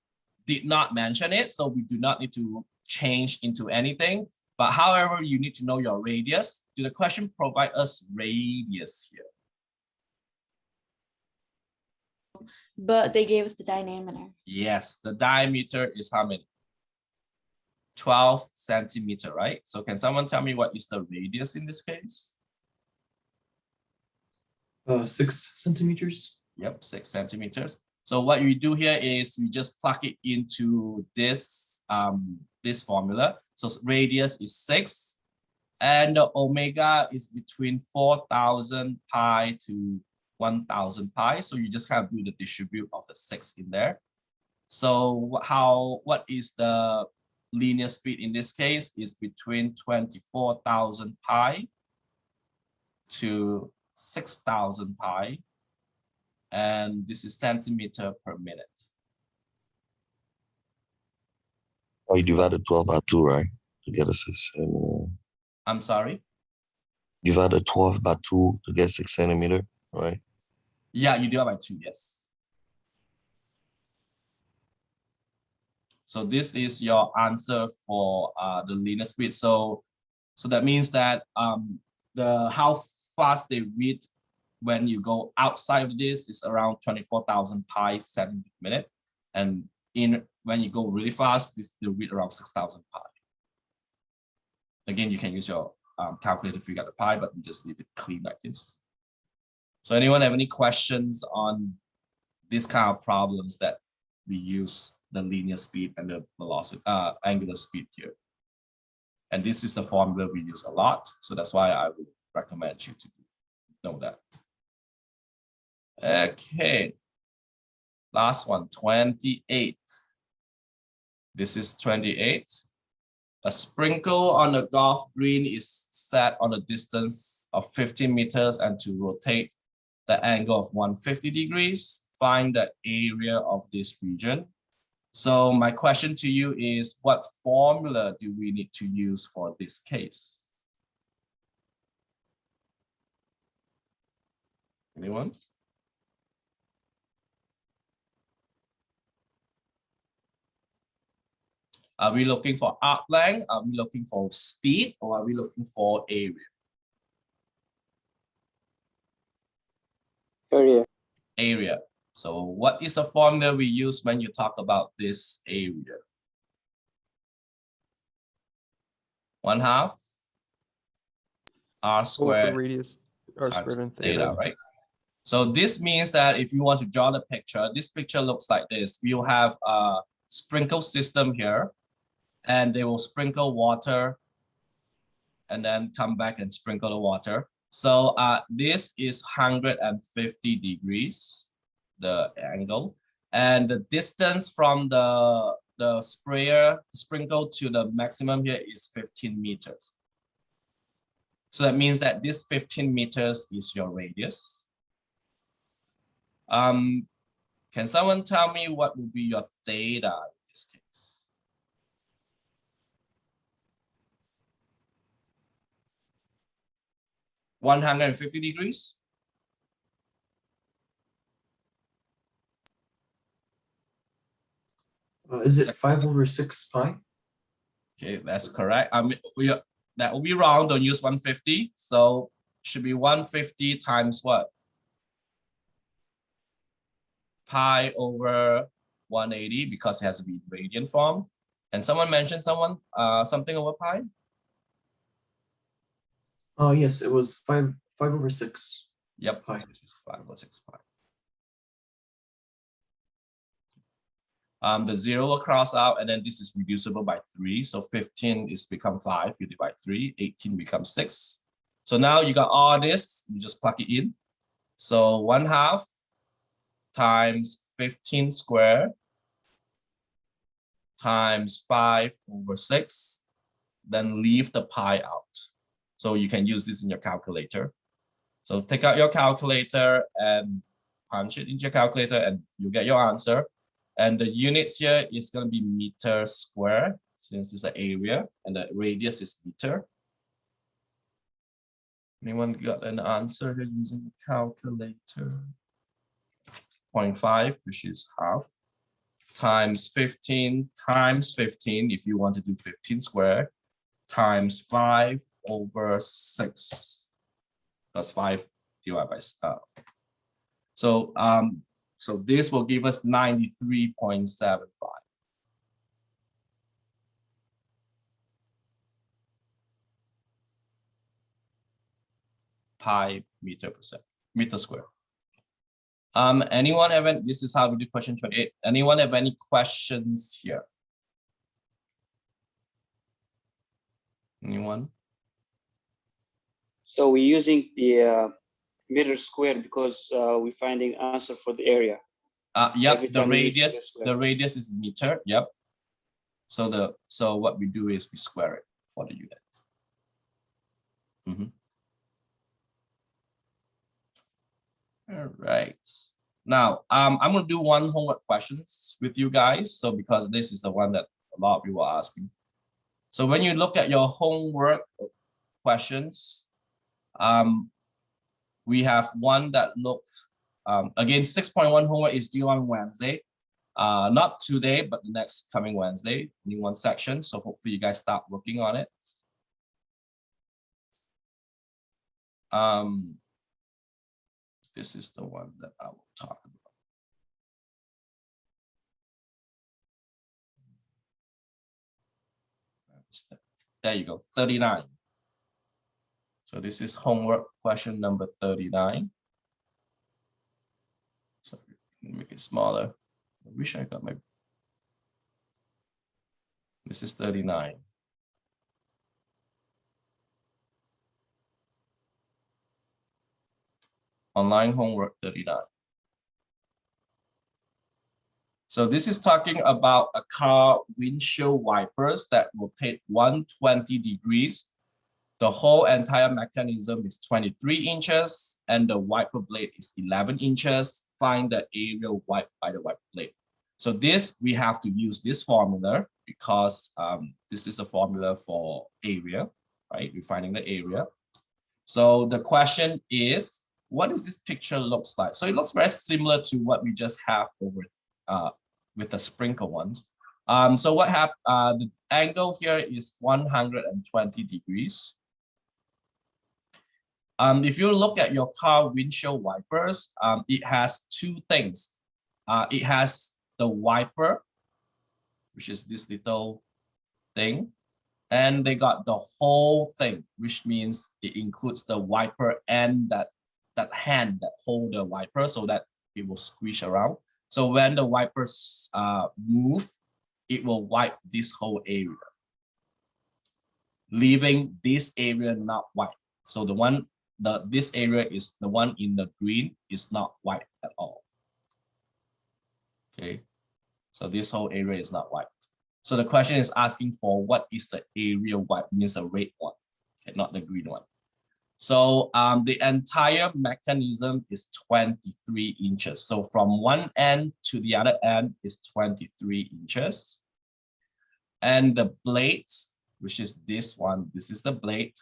did not mention it, so we do not need to change into anything. But however, you need to know your radius. Do the question provide us radius here? But they gave us the diameter. Yes, the diameter is how many? 12 centimeter, right? So can someone tell me what is the radius in this case? 6 centimeters. Yep, 6 centimeters. So what you do here is you just plug it into this this formula. So radius is 6, and the omega is between 4,000 pi to 1,000 pi. So you just kind of do the distribute of the 6 in there. So what is the linear speed in this case? Is between 24,000 pi to 6,000 pi. And this is centimeter per minute. Oh, you divided 12 by 2, right? To get a 6 centimeter. I'm sorry? Divided 12 by 2 to get 6 centimeter, right? Yeah, you divide by 2, yes. So this is your answer for the linear speed. So that means that how fast they read when you go outside of this is around 24,000 pi centimeter per minute, and when you go really fast, they read around 6,000 pi. Again, you can use your calculator to figure out the pi, but you just leave it clean like this. So anyone have any questions on this kind of problems that we use the linear speed and the velocity, angular speed here? And this is the formula we use a lot. So that's why I would recommend you to know that. Okay. Last one, 28. This is 28. A sprinkle on a golf green is set on a distance of 15 meters and to rotate the angle of 150 degrees. Find the area of this region. So my question to you is, what formula do we need to use for this case? Anyone? Are we looking for arc length? Are we looking for speed? Or are we looking for area? Area. Area. So what is a formula we use when you talk about this area? 1/2 r Over squared radius, r times squared and theta, theta. right? So this means that if you want to draw the picture, this picture looks like this. We'll have a sprinkle system here, and they will sprinkle water and then come back and sprinkle the water. So this is 150 degrees, the angle, and the distance from the sprinkle to the maximum here is 15 meters. So that means that this 15 meters is your radius. Can someone tell me what would be your theta in this case? $150 degrees? Is it 5/6 pi? Okay, that's correct. That will be wrong. Don't use 150. So should be 150 times what? Pi over 180, because it has to be radian form. And someone mentioned something over pi? Oh, yes, it was 5/6. Yep, Pi. this is 5/6 pi. The 0 will cross out, and then this is reducible by 3. So 15 is become 5, you divide 3, 18 becomes 6. So now you got all this, you just plug it in. So 1/2 times 15 squared times 5/6, then leave the pi out. So you can use this in your calculator. So take out your calculator and punch it into your calculator and you get your answer. And the units here is going to be meter square, since it's an area, and the radius is meter. Anyone got an answer here using the calculator? 0.5, which is half, times 15 times 15, if you want to do 15 squared, times 5/6. That's 5 divided by so this will give us 93.75. Pi meter square. Anyone have any, this is how we do question 28. Anyone have any questions here? Anyone? So we're using the meter square because we're finding answer for the area. Yep, Every the time we use meter radius, square. the radius is meter. Yep. So what we do is we square it for the unit. All right. Now, I'm going to do one homework questions with you guys. So because this is the one that a lot of people are asking. So when you look at your homework questions, we have one that looks, again, 6.1 homework is due on Wednesday. Not today, but the next coming Wednesday, in one section. So hopefully you guys start working on it. This is the one that I will talk about. There you go, 39. So this is homework question number 39. Make it smaller. I wish I got my. This is 39. Online homework 39. So this is talking about a car windshield wipers that rotate 120 degrees. The whole entire mechanism is 23 inches and the wiper blade is 11 inches. Find the area wiped by the wiper blade. So this, we have to use this formula because this is a formula for area, right? We're finding the area. So the question is, what does this picture looks like? So it looks very similar to what we just have over with the sprinkle ones. So what happened? The angle here is 120 degrees. If you look at your car windshield wipers, it has two things. It has the wiper, which is this little thing, and they got the whole thing, which means it includes the wiper and that hand that hold the wiper so that it will squish around. So when the wipers move, it will wipe this whole area, leaving this area not white. So this area is the one in the green is not white at all. Okay, so this whole area is not white. So the question is asking for what is the area white, means the red one, okay, not the green one. So the entire mechanism is 23 inches. So from one end to the other end is 23 inches. And the blades, which is this one, this is the blade,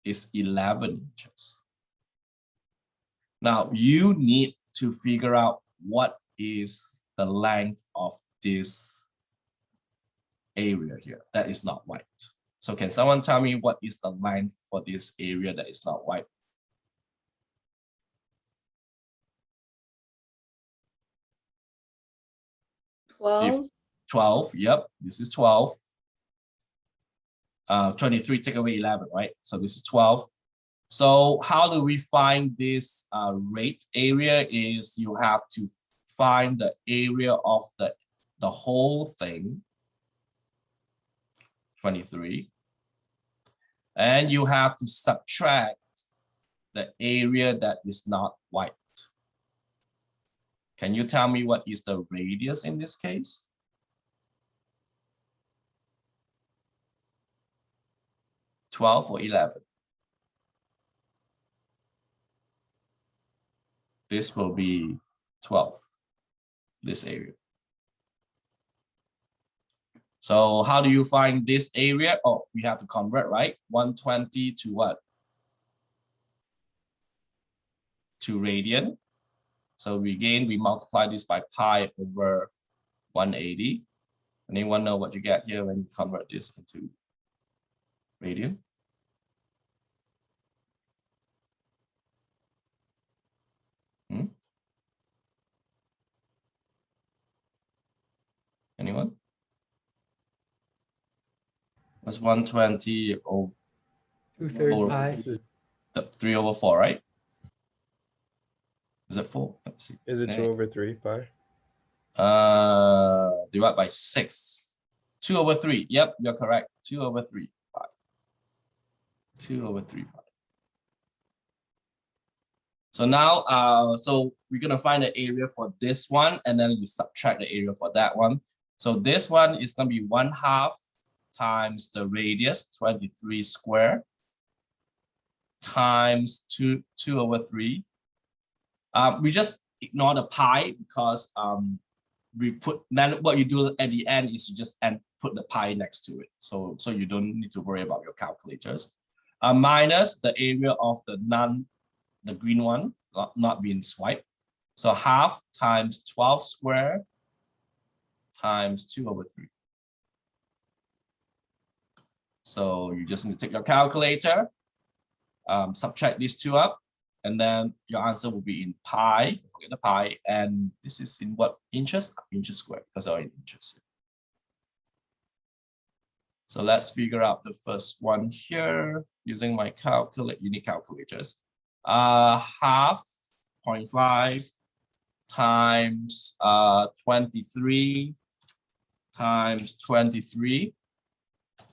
is 11 inches. Now you need to figure out what is the length of this area here that is not white. So can someone tell me what is the length for this area that is not white? Twelve. 12, yep, this is 12. 23 take away 11, right? So this is 12. So how do we find this rate area? Is you have to find the area of the whole thing, 23, and you have to subtract the area that is not white. Can you tell me what is the radius in this case? $12 or 11? This will be 12, this area. So how do you find this area? Oh, we have to convert, right? 120 to what? To radian. So we multiply this by pi over 180. Anyone know what you get here when you convert this into radian? Anyone? What's 120 over 2/3 pi. 3 over 4, right? Is it 4? Let's see. Is it 2 over 3 pi? Divide by 6. 2 over 3. Yep, you're correct. 2 over 3 pi. 2 over 3 pi. So now, so we're gonna find the area for this one, and then you subtract the area for that one. So this one is gonna be 1/2 times the radius, 23 square, times 2 over 3. We just ignore the pi because then what you do at the end is you just put the pi next to it. So you don't need to worry about your calculators. Minus the area of the green one not being swiped. So 1/2 times 12 square times 2 over 3. So you just need to take your calculator, subtract these two up, and then your answer will be in pi. Forget the pi, and this is in what, inches? Inches squared, because they're in inches. So let's figure out the first one here using my unique calculators. 1/2, 0.5 times 23 times 23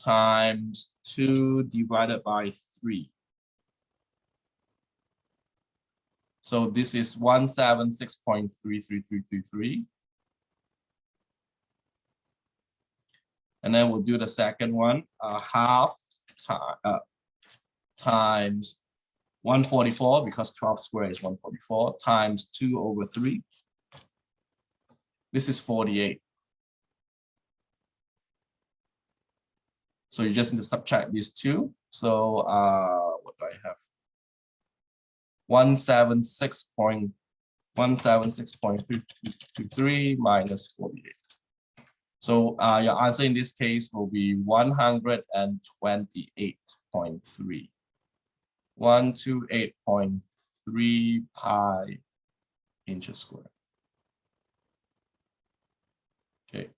times 2 divided by 3. So this is 176.33333. And then we'll do the second one, half times 144, because 12 squared is 144, times 2 over 3. This is 48. So you just need to subtract these two. So what do I have? 176.333 minus 48. So your answer in this case will be 128.3. 128.3 pi inches squared. Okay.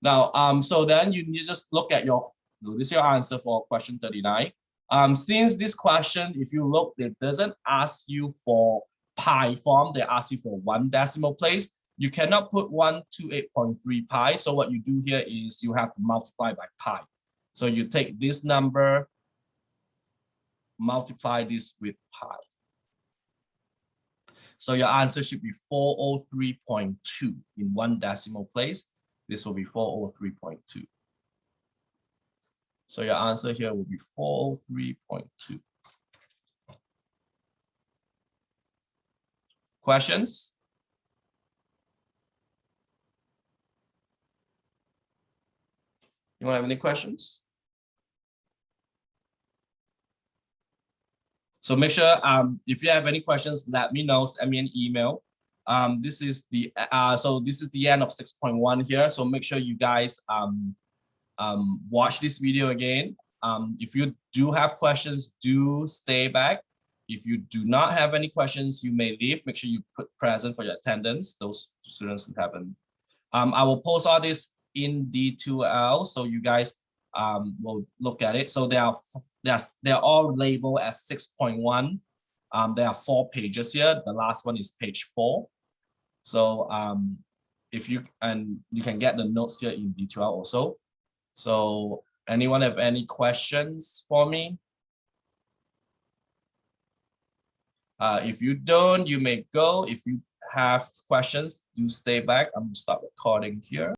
Now, so then you just look at your, so this is your answer for question 39. Since this question, if you look, it doesn't ask you for pi form, they ask you for 1 decimal place. You cannot put 128.3 pi. So what you do here is you have to multiply by pi. So you take this number, multiply this with pi. So your answer should be 403.2 in 1 decimal place. This will be 403.2. So your answer here will be 403.2. Questions? Anyone have any questions? So make sure if you have any questions, let me know, send me an email. This is the end of 6.1 here. So make sure you guys watch this video again. If you do have questions, do stay back. If you do not have any questions, you may leave. Make sure you put present for your attendance, those students who haven't. I will post all this in D2L, so you guys will look at it. So they're all labeled as 6.1. There are 4 pages here. The last one is page 4. So if you can get the notes here in D2L also. So anyone have any questions for me? If you don't, you may go. If you have questions, do stay back. I'm gonna start recording here.